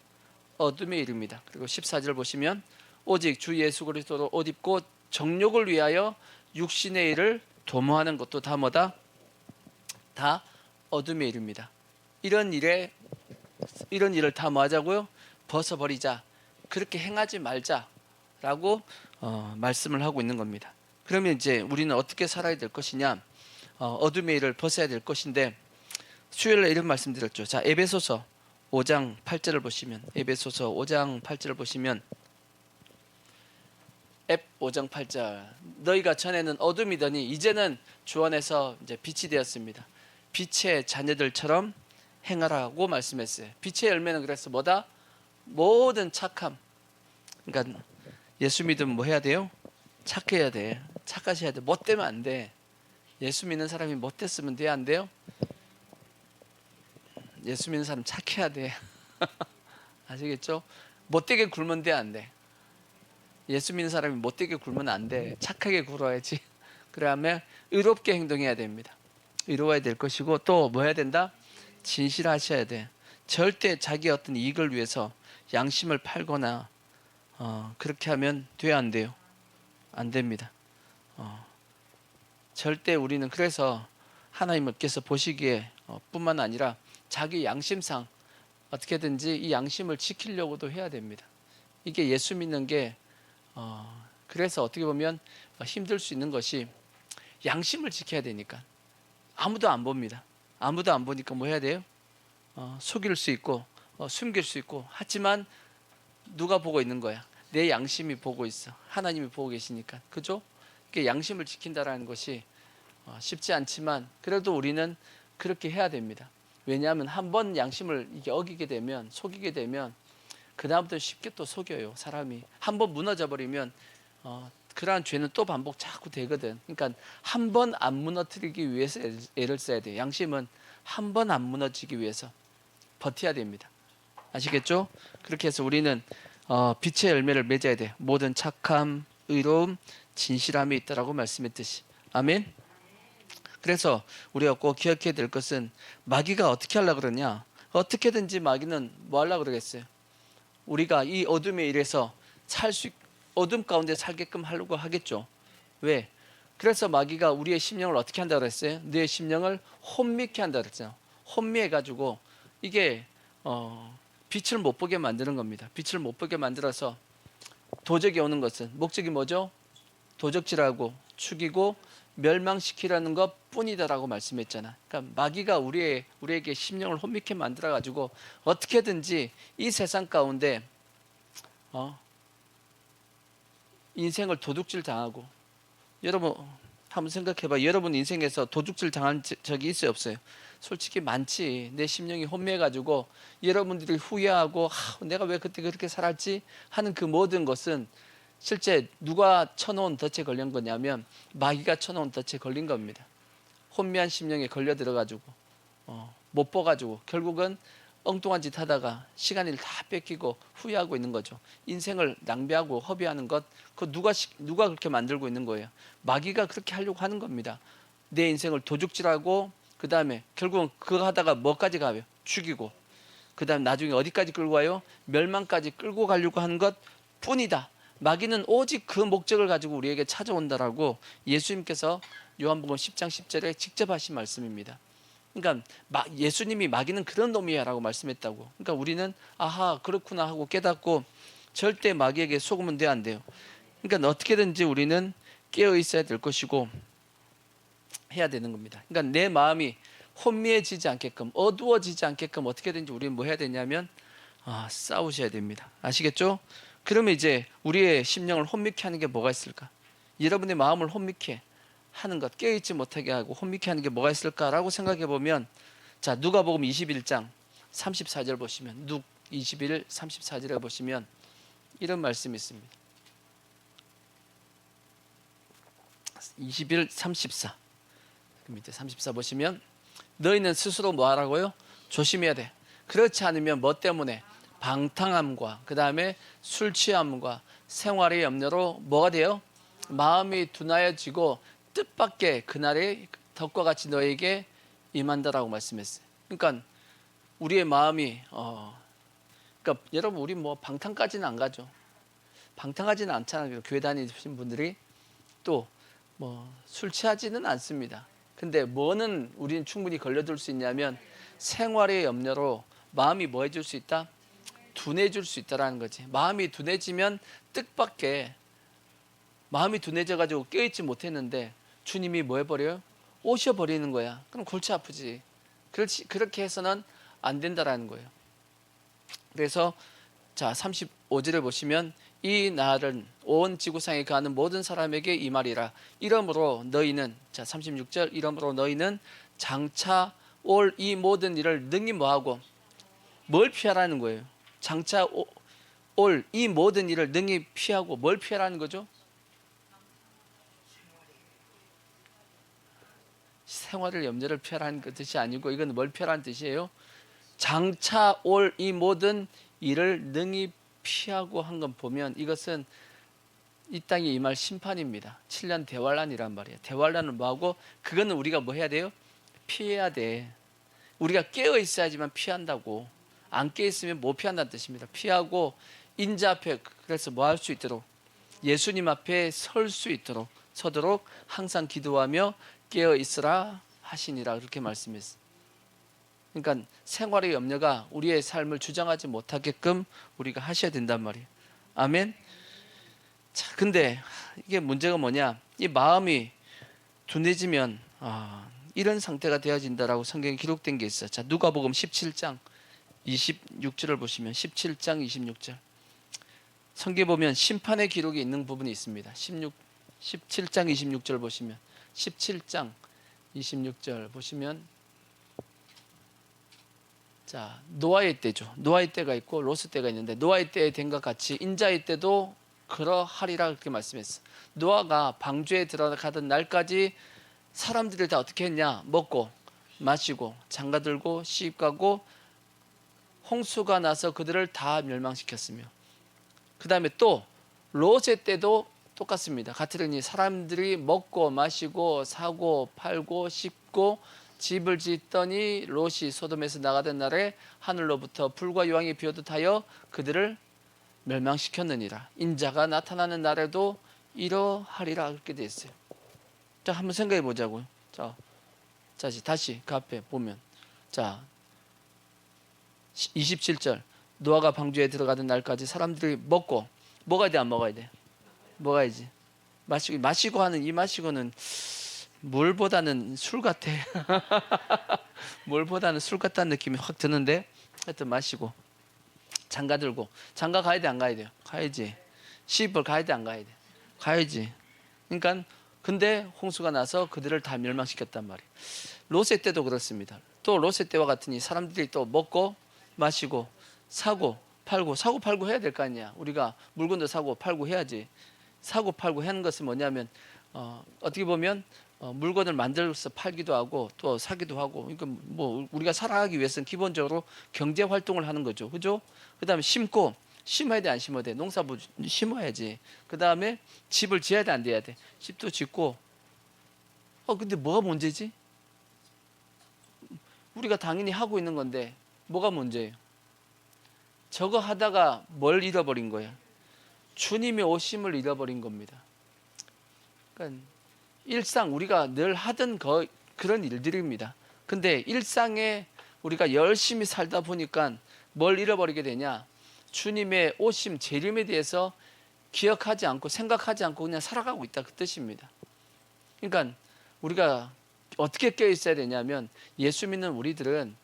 어둠의 일입니다. 그리고 14절 보시면, 오직 주 예수 그리스도로 옷 입고 정욕을 위하여 육신의 일을 도모하는 것도 다 뭐다? 다 어둠의 일입니다. 이런 일을 다 뭐 하자고요? 벗어버리자. 그렇게 행하지 말자라고 말씀을 하고 있는 겁니다. 그러면 이제 우리는 어떻게 살아야 될 것이냐? 어둠의 일을 벗어야 될 것인데, 수요일에 이런 말씀 드렸죠. 자, 에베소서 5장 8절을 보시면, 에베소서 5장 8절을 보시면, 5장 8절, 너희가 전에는 어둠이더니 이제는 주 안에서 이제 빛이 되었습니다. 빛의 자녀들처럼 행하라고 말씀했어요. 빛의 열매는 그래서 뭐다? 모든 착함. 그러니까 예수 믿으면 뭐 해야 돼요? 착해야 돼. 착하셔야 돼. 못되면 안 돼. 예수 믿는 사람이 못됐으면 돼야 안 돼요? 예수 믿는 사람 착해야 돼. 아시겠죠? 못되게 굴면 돼 안 돼? 예수 믿는 사람이 못되게 굴면 안 돼. 착하게 굴어야지. 그러면 의롭게 행동해야 됩니다. 의로워야 될 것이고, 또 뭐 해야 된다? 진실하셔야 돼. 절대 자기의 어떤 이익을 위해서 양심을 팔거나 그렇게 하면 돼야 안 돼요? 안 됩니다. 절대 우리는 그래서 하나님께서 보시기에 뿐만 아니라 자기 양심상 어떻게든지 이 양심을 지키려고도 해야 됩니다. 이게 예수 믿는 게 그래서 어떻게 보면 힘들 수 있는 것이 양심을 지켜야 되니까 아무도 안 봅니다. 아무도 안 보니까 뭐 해야 돼요? 속일 수 있고 숨길 수 있고 하지만 누가 보고 있는 거야? 내 양심이 보고 있어. 하나님이 보고 계시니까. 그죠? 이게 양심을 지킨다라는 것이 쉽지 않지만 그래도 우리는 그렇게 해야 됩니다. 왜냐하면 한번 양심을 이게 어기게 되면 속이게 되면 그 다음부터 쉽게 또 속여요. 사람이 한번 무너져 버리면 그러한 죄는 또 반복 자꾸 되거든. 그러니까 한 번 안 무너뜨리기 위해서 애를 써야 돼요. 양심은 한 번 안 무너지기 위해서 버텨야 됩니다. 아시겠죠? 그렇게 해서 우리는 빛의 열매를 맺어야 돼. 모든 착함, 의로움, 진실함이 있다라고 말씀했듯이. 아멘. 그래서 우리가 꼭 기억해야 될 것은 마귀가 어떻게 하려고 그러냐? 어떻게든지 마귀는 뭐 하려고 그러겠어요? 우리가 이 어둠의 일에서 어둠 가운데 살게끔 하려고 하겠죠. 왜? 그래서 마귀가 우리의 심령을 어떻게 한다고 그랬어요? 내 심령을 혼미케 한다고 그랬어요. 혼미해 가지고 이게 빛을 못 보게 만드는 겁니다. 빛을 못 보게 만들어서 도적이 오는 것은 목적이 뭐죠? 도적질하고 죽이고 멸망시키라는 것 뿐이다라고 말씀했잖아. 그러니까 마귀가 우리에게 심령을 혼미케 만들어 가지고 어떻게든지 이 세상 가운데 인생을 도둑질 당하고, 여러분 한번 생각해봐. 여러분 인생에서 도둑질 당한 적이 있어요, 없어요? 솔직히 많지. 내 심령이 혼미해가지고 여러분들이 후회하고 내가 왜 그때 그렇게 살았지 하는 그 모든 것은 실제 누가 쳐놓은 덫에 걸린 거냐면 마귀가 쳐놓은 덫에 걸린 겁니다. 혼미한 심령에 걸려 들어가지고 못 봐가지고 결국은 엉뚱한 짓 하다가 시간을 다 뺏기고 후회하고 있는 거죠. 인생을 낭비하고 허비하는 것, 그 누가 그렇게 만들고 있는 거예요? 마귀가 그렇게 하려고 하는 겁니다. 내 인생을 도둑질하고 그 다음에 결국은 그거 하다가 뭐까지 가요? 죽이고 그 다음 나중에 어디까지 끌고 와요? 멸망까지 끌고 가려고 하는 것 뿐이다. 마귀는 오직 그 목적을 가지고 우리에게 찾아온다라고 예수님께서 요한복음 10장 10절에 직접 하신 말씀입니다. 그러니까 예수님이 마귀는 그런 놈이야라고 말씀했다고. 그러니까 우리는 아하 그렇구나 하고 깨닫고 절대 마귀에게 속으면 안 돼요. 그러니까 어떻게든지 우리는 깨어 있어야 될 것이고 해야 되는 겁니다. 그러니까 내 마음이 혼미해지지 않게끔 어두워지지 않게끔 어떻게든지 우리는 뭐 해야 되냐면 싸우셔야 됩니다. 아시겠죠? 그러면 이제 우리의 심령을 혼미케 하는 게 뭐가 있을까? 여러분의 마음을 혼미케 하는 것, 깨어있지 못하게 하고 혼미케 하는 게 뭐가 있을까라고 생각해 보면, 자 누가복음 21장 34절 보시면, 누 21, 34절에 보시면 이런 말씀이 있습니다. 21, 34 밑에 34 보시면 너희는 스스로 뭐 하라고요? 조심해야 돼. 그렇지 않으면 뭐 때문에? 방탕함과 그 다음에 술 취함과 생활의 염려로 뭐가 돼요? 마음이 둔하여지고 뜻밖의 그날의 덕과 같이 너에게 임한다라고 말씀했어요. 그러니까 우리의 마음이 그러니까 여러분 우리 뭐 방탕까지는 안 가죠. 방탕하지는 않잖아요. 교회 다니신 분들이 또 뭐 술 취하지는 않습니다. 근데 뭐는 우리는 충분히 걸려들 수 있냐면 생활의 염려로 마음이 뭐 해줄 수 있다? 둔해질 수 있다라는 거지. 마음이 둔해지면 뜻밖의 마음이 둔해져가지고 깨어있지 못했는데 주님이 뭐 해버려요? 오셔버리는 거야. 그럼 골치 아프지. 그렇게 해서는 안 된다라는 거예요. 그래서 자 35절을 보시면 이 날은 온 지구상에 거하는 모든 사람에게 이 말이라. 이러므로 너희는, 자 36절, 이러므로 너희는 장차 올 이 모든 일을 능히 뭐하고 뭘 피하라는 거예요? 장차 올 이 모든 일을 능히 피하고 뭘 피하라는 거죠? 생활을 염려를 피하라는 뜻이 아니고 이건 뭘 피하라는 뜻이에요? 장차 올 이 모든 일을 능히 피하고 한 건 보면 이것은 이 땅에 임할 심판입니다. 7년 대환란이란 말이에요. 대환란은 뭐하고 그거는 우리가 뭐 해야 돼요? 피해야 돼. 우리가 깨어 있어야지만 피한다고. 안 깨 있으면 못 피한다는 뜻입니다. 피하고 인자 앞에, 그래서 뭐 할 수 있도록, 예수님 앞에 설 수 있도록, 서도록 항상 기도하며 깨어 있으라 하시니라, 그렇게 말씀했어요. 그러니까 생활의 염려가 우리의 삶을 주장하지 못하게끔 우리가 하셔야 된단 말이에요. 아멘. 자, 근데 이게 문제가 뭐냐? 이 마음이 둔해지면 이런 상태가 되어진다라고 성경에 기록된 게 있어요. 자, 누가복음 17장 26절을 보시면, 17장 26절. 성경에 보면 심판의 기록이 있는 부분이 있습니다. 17장 26절 보시면, 17장 26절 보시면, 자, 노아의 때죠. 노아의 때가 있고 롯의 때가 있는데, 노아의 때에 된 것 같이 인자의 때도 그러하리라, 그렇게 말씀했어. 노아가 방주에 들어가던 날까지 사람들이 다 어떻게 했냐? 먹고 마시고 장가들고 시집가고, 홍수가 나서 그들을 다 멸망시켰으며, 그 다음에 또 롯의 때도 똑같습니다. 같으니 사람들이 먹고 마시고 사고 팔고 씹고 집을 짓더니 롯이 소돔에서 나가던 날에 하늘로부터 불과 유황이 비오듯 하여 그들을 멸망시켰느니라. 인자가 나타나는 날에도 이러하리라, 그렇게 되어 있어요. 자, 한번 생각해 보자고요. 자, 다시 그 앞에 보면, 자, 27절. 노아가 방주에 들어가던 날까지 사람들이 먹고, 먹어야 돼 안 먹어야 돼? 먹어야지. 마시고 하는 이 마시고는 물보다는 술 같아. 물보다는 술 같다는 느낌이 확 드는데, 하여튼 마시고 장가 들고, 장가 가야 돼 안 가야 돼요? 가야지. 시집을 가야 돼 안 가야 돼? 가야지. 그러니까 근데 홍수가 나서 그들을 다 멸망시켰단 말이에요. 롯의 때도 그렇습니다. 또 롯의 때와 같으니 사람들이 또 먹고 마시고 사고 팔고 해야 될 거 아니야. 우리가 물건도 사고 팔고 해야지. 사고 팔고 하는 것은 뭐냐면, 어떻게 보면 물건을 만들어서 팔기도 하고 또 사기도 하고, 그러니까 뭐 우리가 살아가기 위해서는 기본적으로 경제 활동을 하는 거죠. 그죠? 그다음에 심어야 돼 안 심어야 돼? 농사부 심어야지. 그다음에 집을 지어야 돼 안 돼야 돼? 집도 짓고. 근데 뭐가 문제지? 우리가 당연히 하고 있는 건데 뭐가 문제예요? 저거 하다가 뭘 잃어버린 거야? 주님의 오심을 잃어버린 겁니다. 그러니까 일상 우리가 늘 하던 그런 일들입니다. 근데 일상에 우리가 열심히 살다 보니까 뭘 잃어버리게 되냐? 주님의 오심, 재림에 대해서 기억하지 않고 생각하지 않고 그냥 살아가고 있다, 그 뜻입니다. 그러니까 우리가 어떻게 깨어 있어야 되냐면, 예수 믿는 우리들은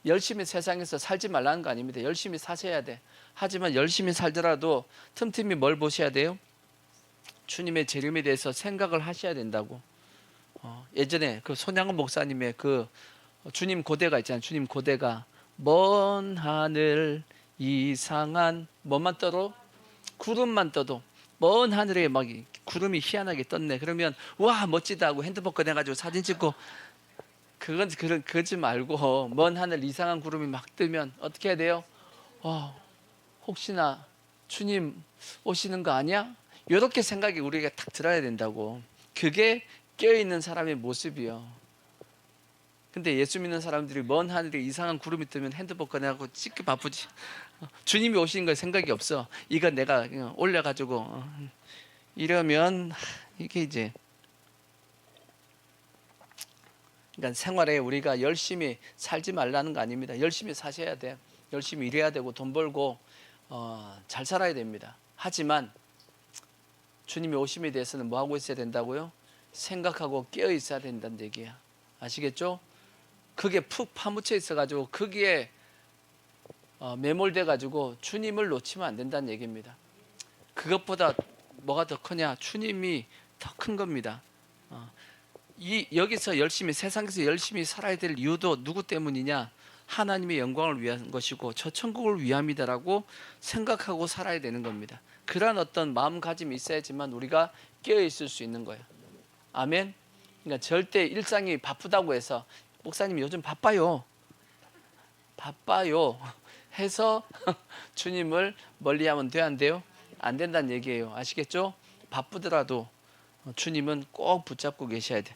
열심히 세상에서 살지 말라는 거 아닙니다. 열심히 사셔야 돼. 하지만 열심히 살더라도 틈틈이 뭘 보셔야 돼요? 주님의 재림에 대해서 생각을 하셔야 된다고. 예전에 그 손양원 목사님의 그 주님 고대가 있잖아요. 주님 고대가, 먼 하늘 이상한 뭐만 떠도, 구름만 떠도, 먼 하늘에 막 구름이 희한하게 떴네. 그러면 와 멋지다 하고 핸드폰 꺼내가지고 사진 찍고, 그러지 말고 먼 하늘 이상한 구름이 막 뜨면 어떻게 해야 돼요? 혹시나 주님 오시는 거 아니야? 이렇게 생각이 우리가 딱 들어야 된다고. 그게 깨어있는 사람의 모습이요. 근데 예수 믿는 사람들이 먼 하늘에 이상한 구름이 뜨면 핸드폰 꺼내고 찍기 바쁘지. 주님이 오시는 거 생각이 없어. 이거 내가 올려가지고 이러면 이게 이제, 그러니까 생활에 우리가 열심히 살지 말라는 거 아닙니다. 열심히 사셔야 돼. 열심히 일해야 되고 돈 벌고 잘 살아야 됩니다. 하지만 주님의 오심에 대해서는 뭐 하고 있어야 된다고요? 생각하고 깨어 있어야 된다는 얘기야. 아시겠죠? 그게 푹 파묻혀 있어가지고 거기에 매몰돼가지고 주님을 놓치면 안 된다는 얘기입니다. 그것보다 뭐가 더 크냐? 주님이 더 큰 겁니다. 여기서 세상에서 열심히 살아야 될 이유도 누구 때문이냐? 하나님의 영광을 위한 것이고 저 천국을 위함이다라고 생각하고 살아야 되는 겁니다. 그러한 어떤 마음가짐이 있어야지만 우리가 깨어 있을 수 있는 거예요. 아멘. 그러니까 절대 일상이 바쁘다고 해서, 목사님 요즘 바빠요 해서 주님을 멀리하면 돼 안 돼요? 안 된다는 얘기예요. 아시겠죠? 바쁘더라도 주님은 꼭 붙잡고 계셔야 돼.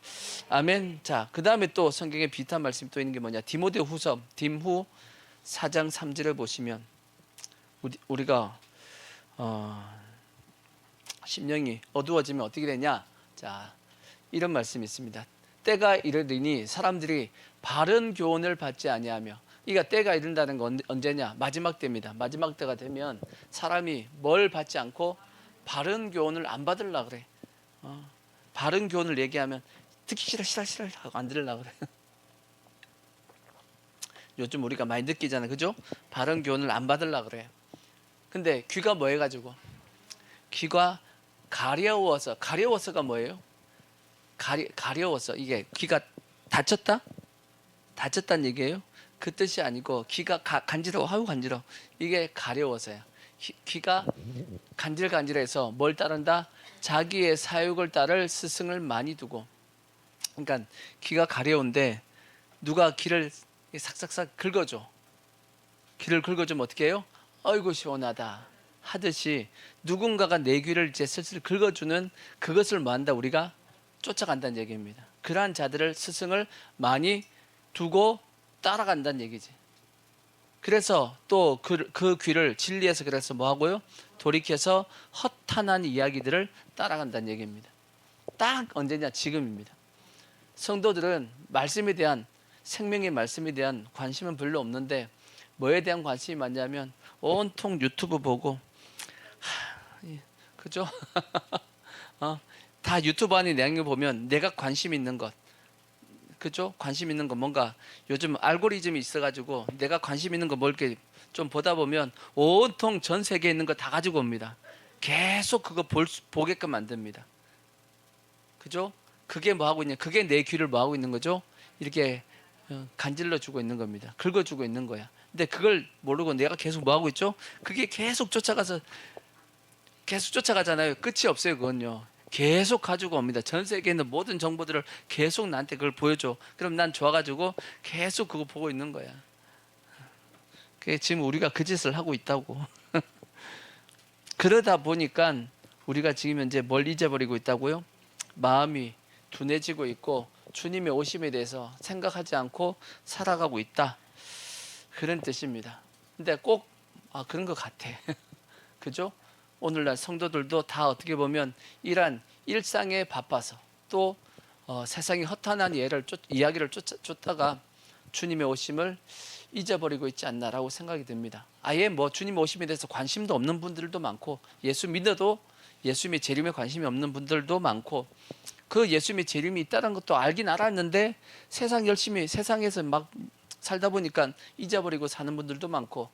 아멘. 자, 그 다음에 또 성경에 비슷한 말씀이 또 있는 게 뭐냐? 디모데후서 딤후 4장 3절을 보시면 우리가 심령이 어두워지면 어떻게 되냐? 자, 이런 말씀이 있습니다. 때가 이르리니 사람들이 바른 교훈을 받지 아니하며, 그러니까 때가 이른다는 건 언제냐? 마지막 때입니다. 마지막 때가 되면 사람이 뭘 받지 않고 바른 교훈을 안 받으려고 그래. 바른 교훈을 얘기하면 듣기 싫어 하고 안 들으려고 그래. 요즘 우리가 많이 느끼잖아요, 그죠? 바른 교훈을 안 받으려고 그래. 근데 귀가 뭐 해가지고? 귀가 가려워서가 뭐예요? 가려워서. 이게 귀가 다쳤다? 다쳤다는 얘기예요? 그 뜻이 아니고 귀가 간지러워, 아유 간지러워. 이게 가려워서야. 귀가 간질간질해서 뭘 따른다? 자기의 사욕을 따를 스승을 많이 두고. 그러니까 귀가 가려운데 누가 귀를 삭삭삭 긁어줘. 귀를 긁어주면 어떻게 해요? 아이고 시원하다 하듯이 누군가가 내 귀를 이제 슬슬 긁어주는 그것을 뭐한다? 우리가 쫓아간다는 얘기입니다. 그러한 자들을 스승을 많이 두고 따라간다는 얘기지. 그래서 또 그 귀를 진리에서 그래서 뭐 하고요? 돌이켜서 허탄한 이야기들을 따라간다는 얘기입니다. 딱 언제냐? 지금입니다. 성도들은 말씀에 대한, 생명의 말씀에 대한 관심은 별로 없는데 뭐에 대한 관심이 많냐면 온통 유튜브 보고, 그죠? 다 유튜브 안에 내용을 보면 내가 관심 있는 것, 그죠? 관심 있는 거 뭔가 요즘 알고리즘이 있어가지고 내가 관심 있는 거 뭘 이렇게 좀 보다 보면 온통 전 세계에 있는 거 다 가지고 옵니다. 계속 그거 보게끔 만듭니다. 그죠? 그게 뭐 하고 있냐? 그게 내 귀를 뭐 하고 있는 거죠? 이렇게 간질러 주고 있는 겁니다. 긁어주고 있는 거야. 근데 그걸 모르고 내가 계속 뭐 하고 있죠? 그게 계속 쫓아가잖아요. 끝이 없어요, 그건요. 계속 가지고 옵니다. 전 세계에 있는 모든 정보들을 계속 나한테 그걸 보여줘. 그럼 난 좋아가지고 계속 그거 보고 있는 거야. 그게 지금 우리가 그 짓을 하고 있다고. 그러다 보니까 우리가 지금 현재 뭘 잊어버리고 있다고요? 마음이 둔해지고 있고 주님의 오심에 대해서 생각하지 않고 살아가고 있다. 그런 뜻입니다. 근데 꼭 그런 것 같아. 그죠? 오늘날 성도들도 다 어떻게 보면 이러한 일상에 바빠서 또 세상이 허탄한 이야기를 쫓다가 주님의 오심을 잊어버리고 있지 않나라고 생각이 듭니다. 아예 뭐 주님의 오심에 대해서 관심도 없는 분들도 많고, 예수 믿어도 예수님의 재림에 관심이 없는 분들도 많고, 그 예수님의 재림이 있다는 것도 알긴 알았는데 세상에서 막 살다 보니까 잊어버리고 사는 분들도 많고,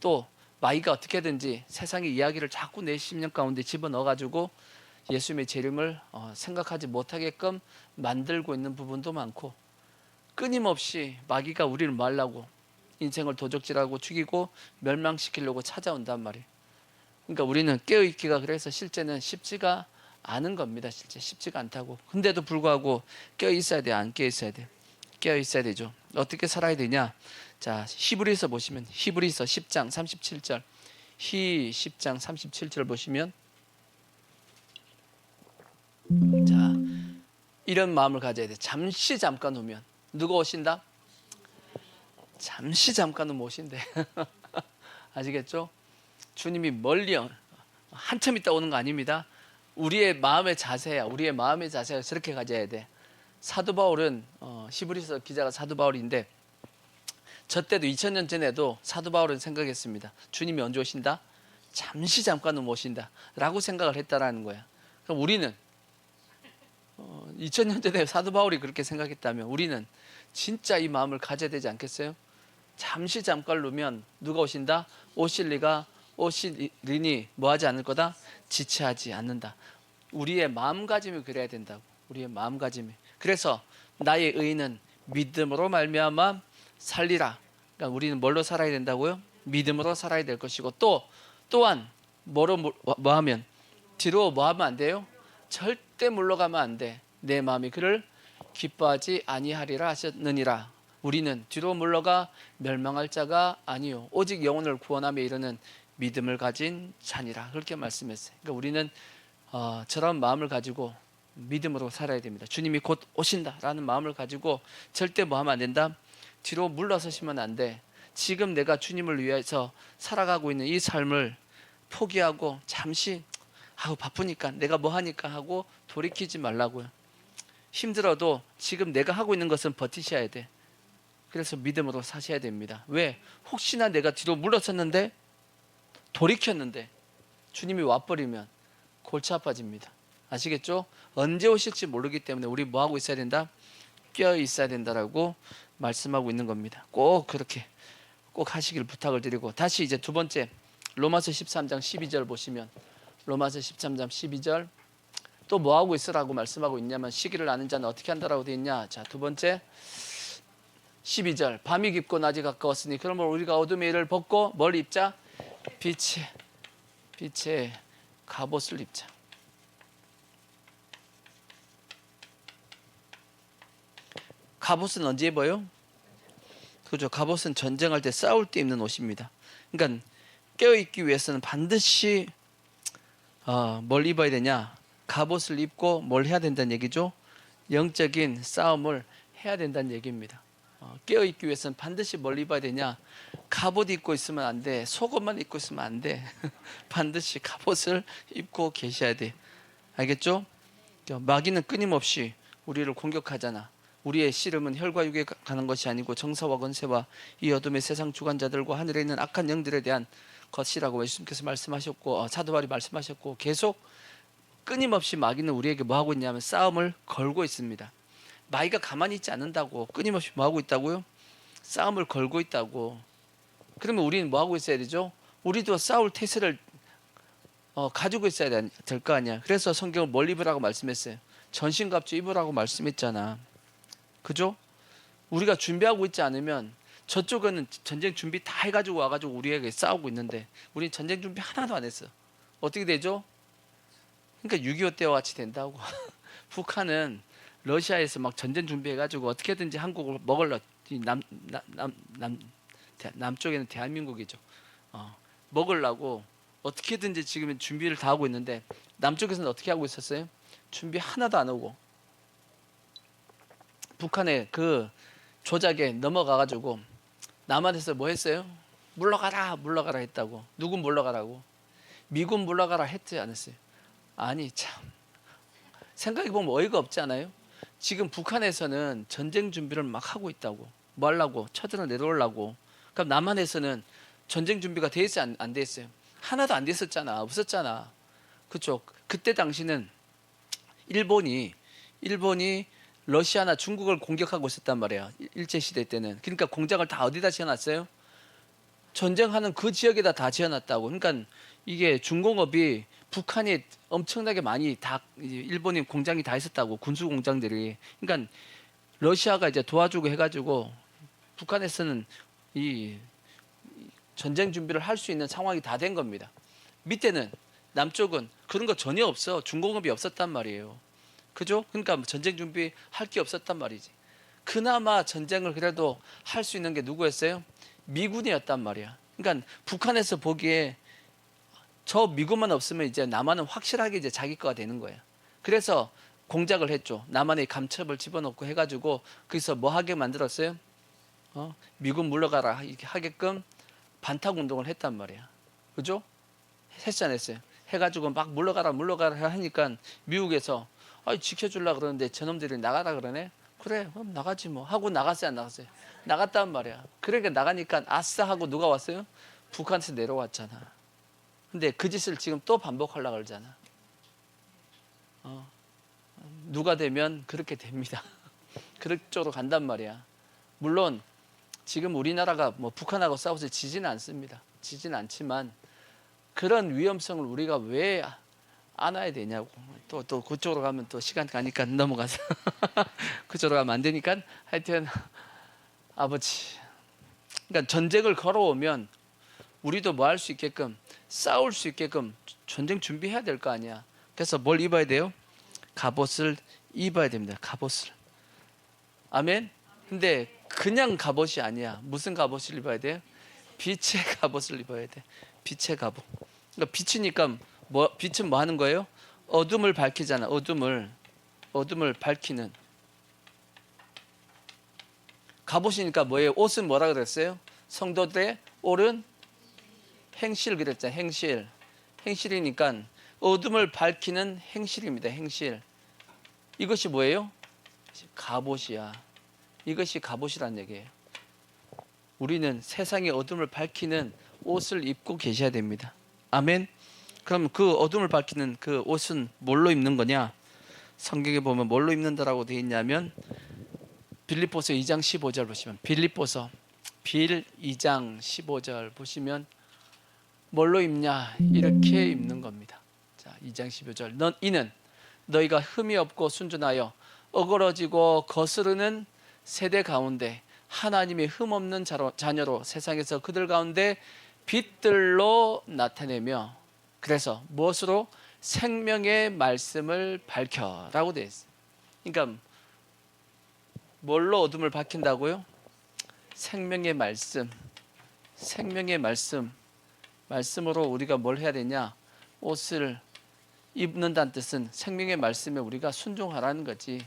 또 마이가 어떻게든지 세상의 이야기를 자꾸 내 심령 가운데 집어넣어가지고 예수님의 재림을 생각하지 못하게끔 만들고 있는 부분도 많고, 끊임없이 마귀가 우리를 뭐 하려고? 인생을 도적질하고 죽이고 멸망시키려고 찾아온단 말이에요. 그러니까 우리는 깨어있기가 그래서 실제는 쉽지가 않은 겁니다. 실제 쉽지가 않다고. 근데도 불구하고 깨어있어야 돼? 안 깨어있어야 돼? 깨어있어야 되죠. 어떻게 살아야 되냐? 자, 히브리서 보시면, 히브리서 10장 37절, 10장 37절 보시면, 자, 이런 마음을 가져야 돼. 잠깐 오면 누가 오신다? 잠깐 오면 오신대. 아시겠죠? 주님이 멀리 한참 있다 오는 거 아닙니다. 우리의 마음의 자세야. 우리의 마음의 자세가 저렇게 가져야 돼. 사도 바울은 히브리서 기자가 사도 바울인데, 저 때도 2000년 전에도 사도 바울은 생각했습니다. 주님이 언제 오신다? 잠깐은 오신다 라고 생각을 했다라는 거야. 그럼 우리는 2000년 전에 사도 바울이 그렇게 생각했다면 우리는 진짜 이 마음을 가져야 되지 않겠어요? 잠깐 놓으면 누가 오신다? 오시리니 뭐하지 않을 거다? 지체하지 않는다. 우리의 마음가짐이 그래야 된다고. 우리의 마음가짐이. 그래서 나의 의는 믿음으로 말미암아 살리라. 그러니까 우리는 뭘로 살아야 된다고요? 믿음으로 살아야 될 것이고, 또한 뭐 하면? 뒤로 뭐 하면 안 돼요? 절대 물러가면 안 돼. 내 마음이 그를 기뻐하지 아니하리라 하셨느니라. 우리는 뒤로 물러가 멸망할 자가 아니요 오직 영혼을 구원함에 이르는 믿음을 가진 자니라. 그렇게 말씀했어요. 그러니까 우리는 저런 마음을 가지고 믿음으로 살아야 됩니다. 주님이 곧 오신다라는 마음을 가지고 절대 뭐 하면 안 된다. 뒤로 물러서시면 안 돼. 지금 내가 주님을 위해서 살아가고 있는 이 삶을 포기하고 잠시 바쁘니까 내가 뭐 하니까 하고 돌이키지 말라고요. 힘들어도 지금 내가 하고 있는 것은 버티셔야 돼. 그래서 믿음으로 사셔야 됩니다. 왜? 혹시나 내가 뒤로 물러섰는데 돌이켰는데 주님이 와버리면 골치 아파집니다. 아시겠죠? 언제 오실지 모르기 때문에 우리 뭐 하고 있어야 된다? 깨어 있어야 된다라고 말씀하고 있는 겁니다. 꼭 그렇게 꼭 하시길 부탁을 드리고, 다시 이제 두 번째 로마서 13장 12절 보시면, 로마서 13장 12절 또 뭐 하고 있으라고 말씀하고 있냐면, 시기를 아는 자는 어떻게 한다라고 되어 있냐. 자, 두 번째 12절, 밤이 깊고 낮이 가까웠으니 그러므로 우리가 어둠의 일을 벗고 뭘 입자? 빛의 갑옷을 입자. 갑옷은 언제 입어요? 그죠? 갑옷은 전쟁할 때, 싸울 때 입는 옷입니다. 그러니까 깨어있기 위해서는 반드시 뭘 입어야 되냐? 갑옷을 입고 뭘 해야 된다는 얘기죠? 영적인 싸움을 해야 된다는 얘기입니다. 깨어있기 위해서는 반드시 뭘 입어야 되냐? 갑옷 입고 있으면 안 돼. 속옷만 입고 있으면 안 돼. 반드시 갑옷을 입고 계셔야 돼. 알겠죠? 마귀는 끊임없이 우리를 공격하잖아. 우리의 씨름은 혈과 육에 가는 것이 아니고 정사와 권세와 이 어둠의 세상 주관자들과 하늘에 있는 악한 영들에 대한 것이라고 예수님께서 말씀하셨고, 사도 바울이 말씀하셨고, 계속 끊임없이 마귀는 우리에게 뭐 하고 있냐면 싸움을 걸고 있습니다. 마귀가 가만히 있지 않는다고. 끊임없이 뭐 하고 있다고요? 싸움을 걸고 있다고. 그러면 우리는 뭐 하고 있어야 되죠? 우리도 싸울 태세를 가지고 있어야 될 거 아니야. 그래서 성경을 뭘 입으라고 말씀했어요? 전신갑주 입으라고 말씀했잖아. 그죠? 우리가 준비하고 있지 않으면, 저쪽은 전쟁 준비 다 해가지고 와가지고 우리에게 싸우고 있는데 우리는 전쟁 준비 하나도 안 했어. 어떻게 되죠? 그러니까 6.25 때와 같이 된다고. 북한은 러시아에서 막 전쟁 준비해가지고 어떻게든지 한국을 먹으려, 남쪽에는 대한민국이죠. 먹으려고 어떻게든지 지금 준비를 다 하고 있는데, 남쪽에서는 어떻게 하고 있었어요? 준비 하나도 안 하고 북한의 그 조작에 넘어가가지고 남한에서 뭐 했어요? 물러가라 했다고. 누군 물러가라고? 미군 물러가라 했지 않았어요? 아니 참, 생각해보면 어이가 없지 않아요? 지금 북한에서는 전쟁 준비를 막 하고 있다고. 뭐 하려고? 쳐들어 내려오려고. 그럼 남한에서는 전쟁 준비가 돼 있어요? 안 돼 있어요? 하나도 안 됐었잖아. 없었잖아. 그쵸? 그때 당시는 일본이 러시아나 중국을 공격하고 있었단 말이야. 일제시대 때는. 그러니까 공장을 다 어디다 지어놨어요? 전쟁하는 그 지역에다 다 지어놨다고. 그러니까 이게 중공업이 북한이 엄청나게 많이 다 일본인 공장이 다 있었다고. 군수 공장들이. 그러니까 러시아가 이제 도와주고 해가지고 북한에서는 이 전쟁 준비를 할 수 있는 상황이 다 된 겁니다. 밑에는, 남쪽은 그런 거 전혀 없어. 중공업이 없었단 말이에요. 그죠? 그러니까 전쟁 준비할 게 없었단 말이지. 그나마 전쟁을 그래도 할 수 있는 게 누구였어요? 미군이었단 말이야. 그러니까 북한에서 보기에 저 미군만 없으면 이제 남한은 확실하게 이제 자기 거가 되는 거예요. 그래서 공작을 했죠. 남한에 감첩을 집어넣고 해가지고 거기서 뭐 하게 만들었어요? 미군 물러가라 하게끔 반탁 운동을 했단 말이야. 그죠? 했지 안 했어요? 해가지고 막 물러가라 하니까 미국에서 지켜주려 그러는데 저놈들이 나가라 그러네. 그래 그럼 나가지 뭐 하고 나갔어요 안 나갔어요? 나갔단 말이야. 그러니까 나가니까 아싸 하고 누가 왔어요? 북한에서 내려왔잖아. 근데 그 짓을 지금 또 반복하려고 그러잖아. 누가 되면 그렇게 됩니다. 그쪽으로 간단 말이야. 물론 지금 우리나라가 뭐 북한하고 싸워서 지지는 않습니다. 지지는 않지만 그런 위험성을 우리가 왜 안아야 되냐고. 또 그쪽으로 가면 또 시간 가니까 넘어가서 그쪽으로 가면 안 되니까, 하여튼 아버지, 그러니까 전쟁을 걸어오면 우리도 뭐 할 수 있게끔, 싸울 수 있게끔 전쟁 준비해야 될 거 아니야. 그래서 뭘 입어야 돼요? 갑옷을 입어야 됩니다. 갑옷을. 아멘. 근데 그냥 갑옷이 아니야. 무슨 갑옷을 입어야 돼요? 빛의 갑옷을 입어야 돼. 빛의 갑옷. 그러니까 빛이니까 빛은 뭐 하는 거예요? 어둠을 밝히잖아. 어둠을. 어둠을 밝히는. 갑옷이니까 뭐예요? 옷은 뭐라 그랬어요? 성도들의 옳은 행실 그랬잖아요. 행실. 행실이니까 어둠을 밝히는 행실입니다. 행실. 이것이 뭐예요? 갑옷이야. 이것이 갑옷이란 얘기예요. 우리는 세상의 어둠을 밝히는 옷을 입고 계셔야 됩니다. 아멘. 그럼 그 어둠을 밝히는 그 옷은 뭘로 입는 거냐? 성경에 보면 뭘로 입는다라고 되어 있냐면 빌립보서 2장 15절 보시면 빌립보서 빌 2장 15절 보시면 뭘로 입냐? 이렇게 입는 겁니다. 자, 2장 15절. 이는 너희가 흠이 없고 순전하여 어그러지고 거스르는 세대 가운데 하나님의 흠 없는 자녀로 세상에서 그들 가운데 빛들로 나타내며 그래서 무엇으로? 생명의 말씀을 밝혀라고 되어 있어요. 그러니까 뭘로 어둠을 밝힌다고요? 생명의 말씀. 생명의 말씀. 말씀으로 우리가 뭘 해야 되냐? 옷을 입는다는 뜻은 생명의 말씀에 우리가 순종하라는 거지.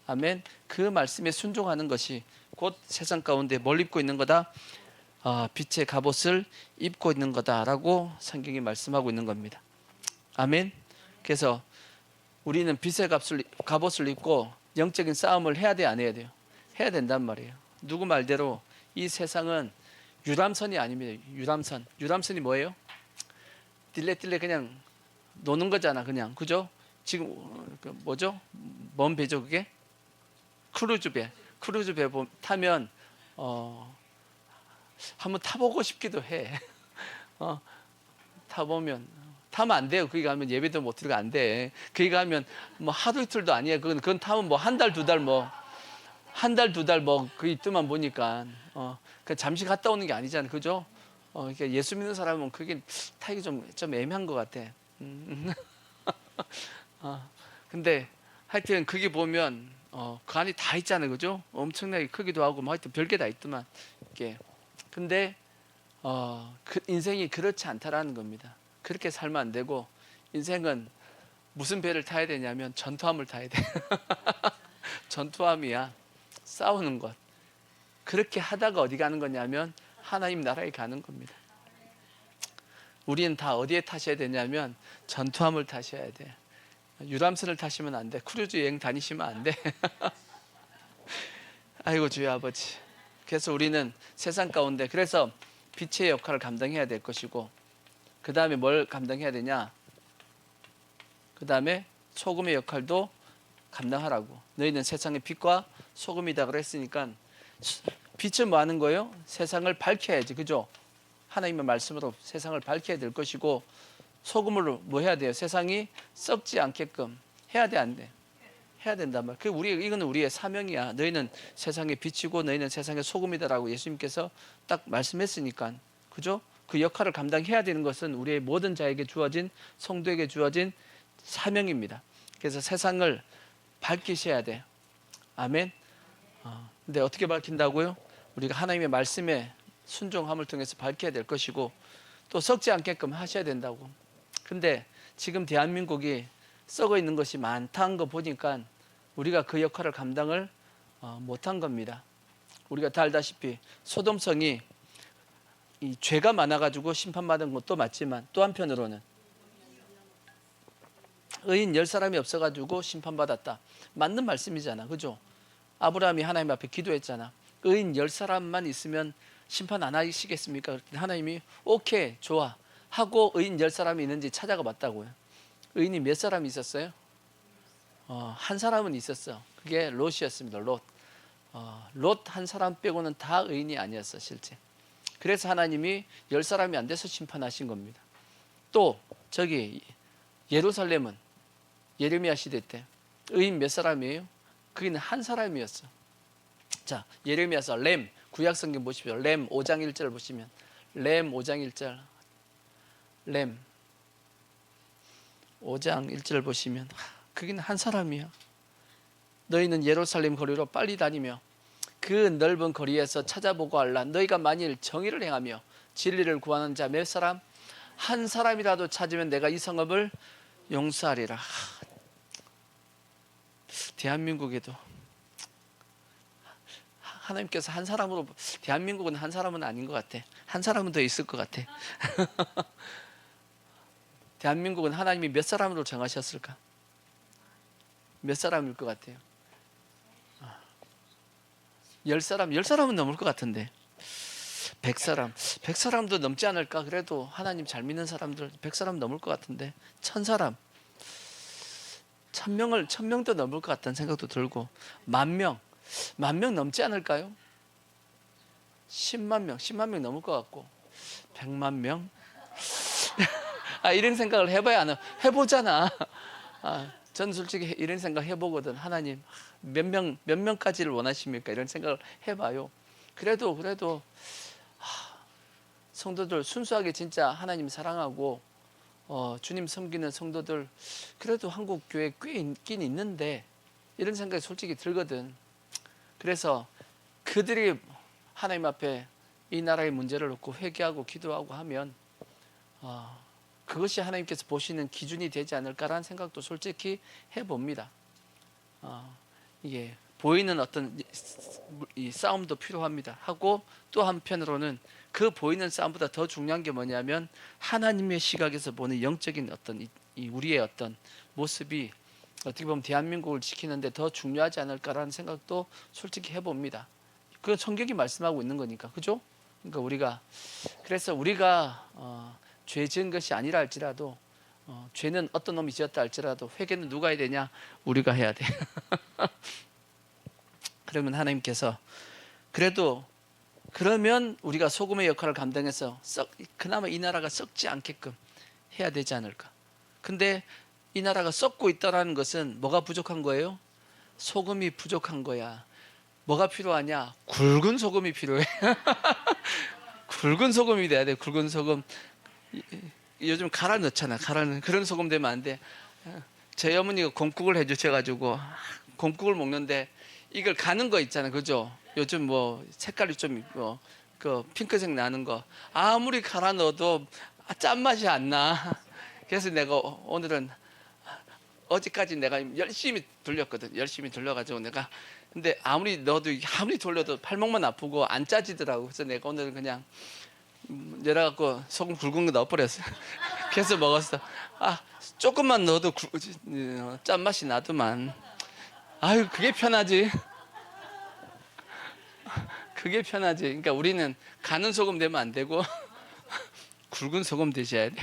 아멘. 그 말씀에 순종하는 것이 곧 세상 가운데 뭘 입고 있는 거다? 빛의 갑옷을 입고 있는 거다라고 성경이 말씀하고 있는 겁니다. 아멘. 그래서 우리는 빛의 갑옷을 입고 영적인 싸움을 해야 돼, 안 해야 돼요? 해야 된단 말이에요. 누구 말대로 이 세상은 유람선이 아닙니다. 유람선. 유람선이 뭐예요? 딜레딜레 그냥 노는 거잖아, 그냥. 그죠? 지금 뭐죠? 뭔 배죠, 그게? 크루즈배. 크루즈배 타면 한번 타보고 싶기도 해. 타면 안 돼요. 거기 가면 예배도 못 드리고 안 돼. 거기 가면 뭐 하루 이틀도 아니에요. 그건 타면 뭐 한 달, 두 달 그 이때만 보니까 잠시 갔다 오는 게 아니잖아요. 그죠? 그러니까 예수 믿는 사람은 그게 타기 좀 애매한 것 같아. 근데 하여튼 그게 보면 그 안에 다 있잖아요. 그죠? 엄청나게 크기도 하고 뭐 하여튼 별게 다 있더만. 이게. 근데 그 인생이 그렇지 않다라는 겁니다. 그렇게 살면 안 되고 인생은 무슨 배를 타야 되냐면 전투함을 타야 돼. 전투함이야. 싸우는 것. 그렇게 하다가 어디 가는 거냐면 하나님 나라에 가는 겁니다. 우리는 다 어디에 타셔야 되냐면 전투함을 타셔야 돼. 유람선을 타시면 안 돼. 크루즈 여행 다니시면 안 돼. 아이고 주여 아버지. 그래서 우리는 세상 가운데 그래서 빛의 역할을 감당해야 될 것이고 그 다음에 뭘 감당해야 되냐? 그 다음에 소금의 역할도 감당하라고. 너희는 세상의 빛과 소금이다 그랬으니까 빛은 뭐 하는 거예요? 세상을 밝혀야지. 그죠? 하나님의 말씀으로 세상을 밝혀야 될 것이고 소금으로 뭐 해야 돼요? 세상이 썩지 않게끔 해야 돼, 안 돼? 해야 된단 말이야. 이거는 우리의 사명이야. 너희는 세상의 빛이고 너희는 세상의 소금이다라고 예수님께서 딱 말씀했으니까. 그죠? 그 역할을 감당해야 되는 것은 우리의 모든 자에게 주어진 성도에게 주어진 사명입니다. 그래서 세상을 밝히셔야 돼. 아멘. 근데 어떻게 밝힌다고요? 우리가 하나님의 말씀에 순종함을 통해서 밝혀야 될 것이고 또 썩지 않게끔 하셔야 된다고. 근데 지금 대한민국이 썩어 있는 것이 많다는 거 보니까 우리가 그 역할을 감당을 못한 겁니다. 우리가 다 알다시피 소돔성이 이 죄가 많아가지고 심판받은 것도 맞지만 또 한편으로는 의인 10사람이 없어가지고 심판받았다. 맞는 말씀이잖아. 그죠? 아브라함이 하나님 앞에 기도했잖아. 의인 10사람만 있으면 심판 안 하시겠습니까? 하나님이 오케이 좋아 하고 의인 10사람이 있는지 찾아가 봤다고요. 의인이 몇 사람이 있었어요? 한 사람은 있었어. 그게 롯이었습니다. 롯. 롯 한 사람 빼고는 다 의인이 아니었어 실제. 그래서 하나님이 10사람이 안 돼서 심판하신 겁니다. 또 저기 예루살렘은 예레미야 시대 때 의인 몇 사람이에요? 그게는 한 사람이었어. 자, 예레미야서 렘 구약성경 보십시오. 렘 5장 1절 보시면 렘 5장 1절 렘 5장 1절 보시면 그게는 한 사람이야. 너희는 예루살렘 거리로 빨리 다니며 그 넓은 거리에서 찾아보고 알라. 너희가 만일 정의를 행하며 진리를 구하는 자 몇 사람? 한 사람이라도 찾으면 내가 이 성읍을 용서하리라. 대한민국에도 하나님께서 한 사람으로, 대한민국은 한 사람은 아닌 것 같아. 한 사람은 더 있을 것 같아. 대한민국은 하나님이 몇 사람으로 정하셨을까? 몇 사람일 것 같아요? 10사람, 10사람은 넘을 것 같은데 100사람, 100사람도 넘지 않을까? 그래도 하나님 잘 믿는 사람들 100사람 넘을 것 같은데 1000사람, 1000명도 넘을 것 같다는 생각도 들고 10,000명, 10,000명 넘지 않을까요? 10만 명, 10만 명 넘을 것 같고 100만 명? 이런 생각을 해봐야 안 해보잖아. 전 솔직히 이런 생각 해보거든. 하나님 몇 명까지를 원하십니까? 이런 생각을 해봐요. 그래도 성도들 순수하게 진짜 하나님 사랑하고 주님 섬기는 성도들 그래도 한국 교회 꽤 있긴 있는데 이런 생각이 솔직히 들거든. 그래서 그들이 하나님 앞에 이 나라의 문제를 놓고 회개하고 기도하고 하면 그것이 하나님께서 보시는 기준이 되지 않을까라는 생각도 솔직히 해봅니다. 이게 보이는 어떤 이 싸움도 필요합니다. 하고 또 한편으로는 그 보이는 싸움보다 더 중요한 게 뭐냐면 하나님의 시각에서 보는 영적인 어떤 이 우리의 어떤 모습이 어떻게 보면 대한민국을 지키는데 더 중요하지 않을까라는 생각도 솔직히 해봅니다. 그건 성경이 말씀하고 있는 거니까, 그죠? 그러니까 그래서 우리가 죄 지은 것이 아니라 할지라도 죄는 어떤 놈이 지었다 할지라도 회개는 누가 해야 되냐? 우리가 해야 돼. 그러면 하나님께서 그러면 우리가 소금의 역할을 감당해서 그나마 이 나라가 썩지 않게끔 해야 되지 않을까? 근데 이 나라가 썩고 있다라는 것은 뭐가 부족한 거예요? 소금이 부족한 거야. 뭐가 필요하냐? 굵은 소금이 필요해. 굵은 소금이 돼야 돼. 굵은 소금. 요즘 갈아 넣잖아. 그런 소금 되면 안 돼. 저희 어머니가 곰국을 해주셔가지고 곰국을 먹는데 이걸 가는 거 있잖아, 그죠? 요즘 뭐 색깔이 좀 그 핑크색 나는 거 아무리 갈아 넣어도 짠맛이 안 나. 그래서 내가 오늘은 어제까지 내가 열심히 돌렸거든. 열심히 돌려가지고 내가 근데 아무리 돌려도 팔목만 아프고 안 짜지더라고. 그래서 내가 오늘은 그냥 내려갖고 소금 굵은 거 넣어버렸어. 그래서 먹었어. 조금만 넣어도 짠맛이 나더만. 아유, 그게 편하지. 그게 편하지. 그러니까 우리는 가는 소금 되면 안 되고 굵은 소금 되셔야 돼.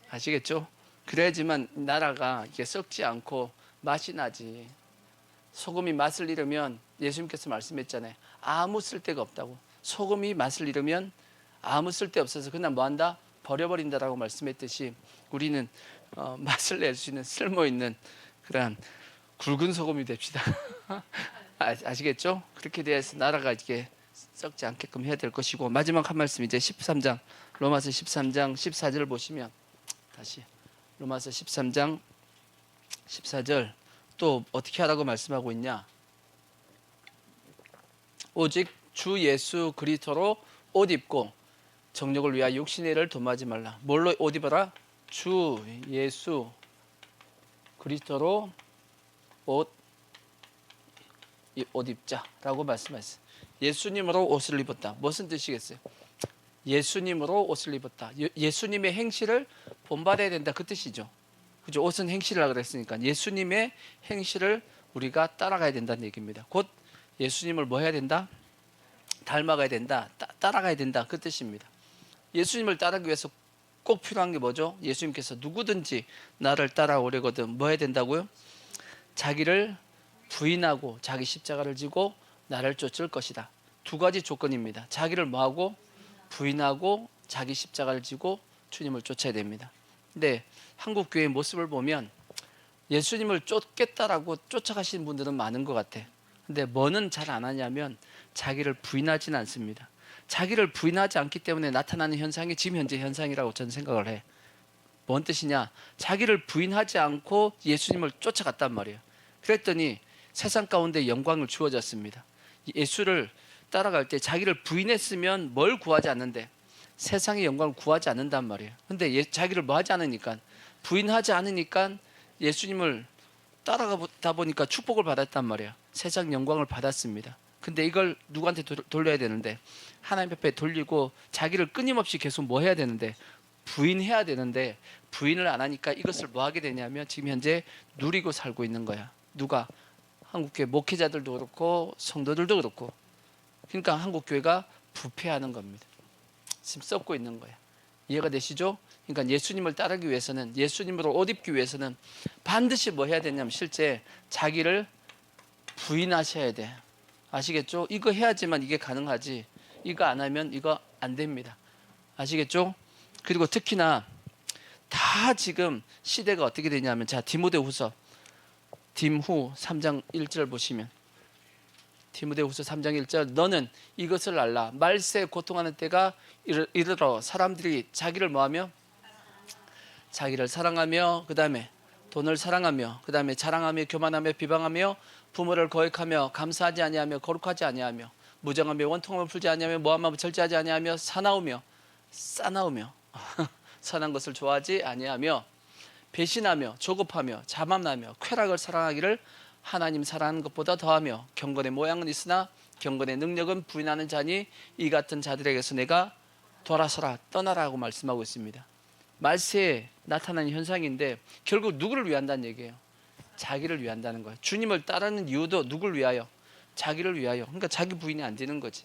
아시겠죠? 그래야지만 나라가 이게 썩지 않고 맛이 나지. 소금이 맛을 잃으면 예수님께서 말씀했잖아요. 아무 쓸데가 없다고. 소금이 맛을 잃으면 아무 쓸데 없어서 그냥 뭐한다? 버려버린다라고 말씀했듯이 우리는 맛을 낼 수 있는 쓸모 있는 그런 굵은 소금이 됩시다. 아시겠죠? 그렇게 돼서 나라가 이게 썩지 않게끔 해야 될 것이고 마지막 한 말씀 이제 13장 로마서 13장 14절 보시면 다시 로마서 13장 14절 또 어떻게 하라고 말씀하고 있냐? 오직 주 예수 그리스도로 옷 입고 정욕을 위하여 육신의 일을 도모하지 말라. 뭘로 옷 입어라? 주 예수 그리스도로 옷 입자라고 말씀하셨어요. 예수님으로 옷을 입었다. 무슨 뜻이겠어요? 예수님으로 옷을 입었다. 예수님의 행실을 본받아야 된다. 그 뜻이죠. 그죠? 옷은 행실이라고 그랬으니까 예수님의 행실을 우리가 따라가야 된다는 얘기입니다. 곧 예수님을 뭐 해야 된다? 닮아가야 된다. 따라가야 된다. 그 뜻입니다. 예수님을 따르기 위해서 꼭 필요한 게 뭐죠? 예수님께서 누구든지 나를 따라오려거든 뭐 해야 된다고요? 자기를 부인하고 자기 십자가를 지고 나를 쫓을 것이다. 두 가지 조건입니다. 자기를 뭐하고? 부인하고 자기 십자가를 지고 주님을 쫓아야 됩니다. 근데 한국 교회의 모습을 보면 예수님을 쫓겠다라고 쫓아가시는 분들은 많은 것 같아. 근데 뭐는 잘 안 하냐면 자기를 부인하지는 않습니다. 자기를 부인하지 않기 때문에 나타나는 현상이 지금 현재 현상이라고 저는 생각을 해. 뭔 뜻이냐? 자기를 부인하지 않고 예수님을 쫓아갔단 말이에요. 그랬더니 세상 가운데 영광을 주어졌습니다. 예수를 따라갈 때 자기를 부인했으면 뭘 구하지 않는데 세상의 영광을 구하지 않는단 말이에요. 근데 자기를 뭐 하지 않으니까 부인하지 않으니까 예수님을 따라가다 보니까 축복을 받았단 말이야. 세상 영광을 받았습니다. 근데 이걸 누구한테 돌려야 되는데, 하나님 앞에 돌리고 자기를 끊임없이 계속 뭐 해야 되는데, 부인해야 되는데, 부인을 안 하니까 이것을 뭐 하게 되냐면 지금 현재 누리고 살고 있는 거야. 누가? 한국교회 목회자들도 그렇고 성도들도 그렇고. 그러니까 한국교회가 부패하는 겁니다. 지금 썩고 있는 거야. 이해가 되시죠? 그러니까 예수님을 따르기 위해서는, 예수님으로 옷 입기 위해서는 반드시 뭐 해야 되냐면 실제 자기를 부인하셔야 돼. 아시겠죠? 이거 해야지만 이게 가능하지. 이거 안 하면 이거 안 됩니다. 아시겠죠? 그리고 특히나 다 지금 시대가 어떻게 되냐면, 자, 디모데후서 딤후 3장 1절 보시면, 디모데후서 3장 1절, 너는 이것을 알라. 말세에 고통하는 때가 이르러 사람들이 자기를 뭐하며? 자기를 사랑하며, 그 다음에 돈을 사랑하며, 그 다음에 자랑하며, 교만하며, 비방하며, 부모를 거역하며, 감사하지 아니하며, 거룩하지 아니하며, 무정하며, 원통함을 풀지 아니하며, 모함하며, 절제하지 아니하며, 사나우며, 싸나우며 선한 것을 좋아하지 아니하며, 배신하며, 조급하며, 자만하며, 쾌락을 사랑하기를 하나님 사랑하는 것보다 더하며, 경건의 모양은 있으나 경건의 능력은 부인하는 자니 이 같은 자들에게서 내가 돌아서라, 떠나라고 말씀하고 있습니다. 말세에 나타나는 현상인데 결국 누구를 위한다는 얘기예요? 자기를 위한다는 거예요. 주님을 따르는 이유도 누구를 위하여? 자기를 위하여. 그러니까 자기 부인이 안 되는 거지.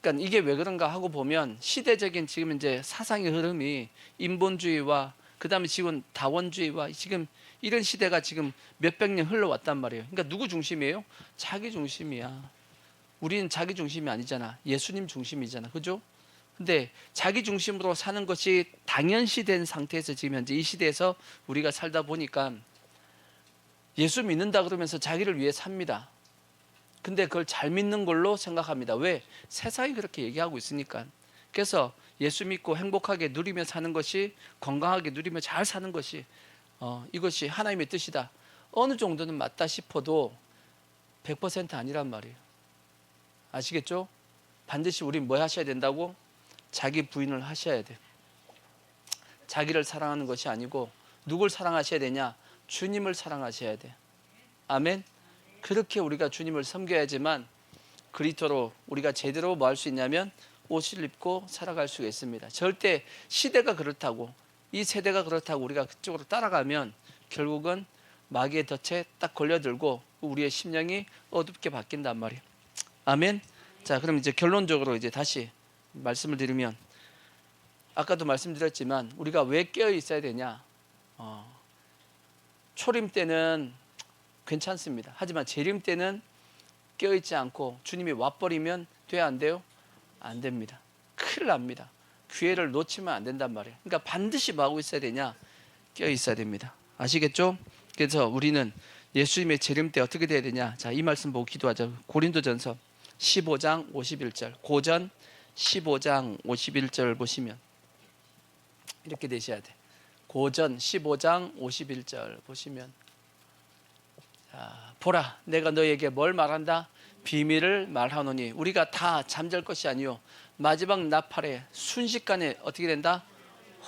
그러니까 이게 왜 그런가 하고 보면, 시대적인 지금 이제 사상의 흐름이 인본주의와 그 다음에 지금 다원주의와 지금 이런 시대가 지금 몇백 년 흘러왔단 말이에요. 그러니까 누구 중심이에요? 자기 중심이야. 우리는 자기 중심이 아니잖아. 예수님 중심이잖아. 그죠? 근데 자기 중심으로 사는 것이 당연시된 상태에서 지금 현재 이 시대에서 우리가 살다 보니까 예수 믿는다 그러면서 자기를 위해 삽니다. 근데 그걸 잘 믿는 걸로 생각합니다. 왜? 세상이 그렇게 얘기하고 있으니까. 그래서 예수 믿고 행복하게 누리며 사는 것이, 건강하게 누리며 잘 사는 것이 이것이 하나님의 뜻이다. 어느 정도는 맞다 싶어도 100% 아니란 말이에요. 아시겠죠? 반드시 우린 뭐 하셔야 된다고? 자기 부인을 하셔야 돼. 자기를 사랑하는 것이 아니고 누굴 사랑하셔야 되냐? 주님을 사랑하셔야 돼. 아멘. 그렇게 우리가 주님을 섬겨야지만 그리스도로 우리가 제대로 뭐 할 수 있냐면 옷을 입고 살아갈 수가 있습니다. 절대 시대가 그렇다고, 이 세대가 그렇다고 우리가 그쪽으로 따라가면 결국은 마귀의 덫에 딱 걸려들고 우리의 심령이 어둡게 바뀐단 말이에요. 아멘. 자, 그럼 이제 결론적으로 이제 다시 말씀을 드리면, 아까도 말씀드렸지만 우리가 왜 깨어 있어야 되냐? 초림 때는 괜찮습니다. 하지만 재림 때는 깨어 있지 않고 주님이 와버리면 돼야 안 돼요? 안 됩니다. 큰일 납니다. 기회를 놓치면 안 된단 말이에요. 그러니까 반드시 뭐 하고 있어야 되냐? 깨어 있어야 됩니다. 아시겠죠? 그래서 우리는 예수님의 재림 때 어떻게 돼야 되냐? 자, 이 말씀 보고 기도하자. 고린도전서 15장 51절, 고전 15장 51절 보시면 이렇게 되셔야 돼. 고전 15장 51절 보시면, 자, 보라, 내가 너에게 뭘 말한다? 비밀을 말하노니 우리가 다 잠잘 것이 아니요 마지막 나팔에 순식간에 어떻게 된다?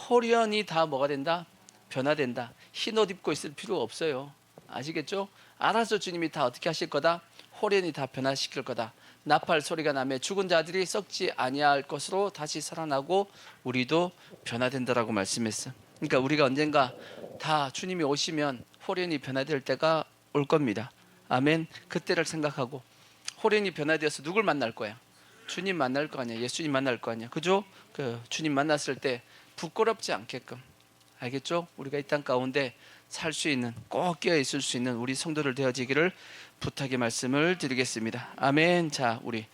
홀연히 다 뭐가 된다? 변화된다. 흰 옷 입고 있을 필요 없어요. 아시겠죠? 알아서 주님이 다 어떻게 하실 거다? 홀연히 다 변화시킬 거다. 나팔 소리가 나며 죽은 자들이 썩지 아니할 것으로 다시 살아나고 우리도 변화된다라고 말씀했어. 그러니까 우리가 언젠가 다 주님이 오시면 홀연히 변화될 때가 올 겁니다. 아멘. 그때를 생각하고 홀연히 변화되어서 누굴 만날 거야? 주님 만날 거 아니야. 예수님 만날 거 아니야. 그죠? 그 주님 만났을 때 부끄럽지 않게끔, 알겠죠? 우리가 이 땅 가운데 살 수 있는, 꼭 깨어 있을 수 있는 우리 성도들 되어지기를 부탁의 말씀을 드리겠습니다. 아멘. 자, 우리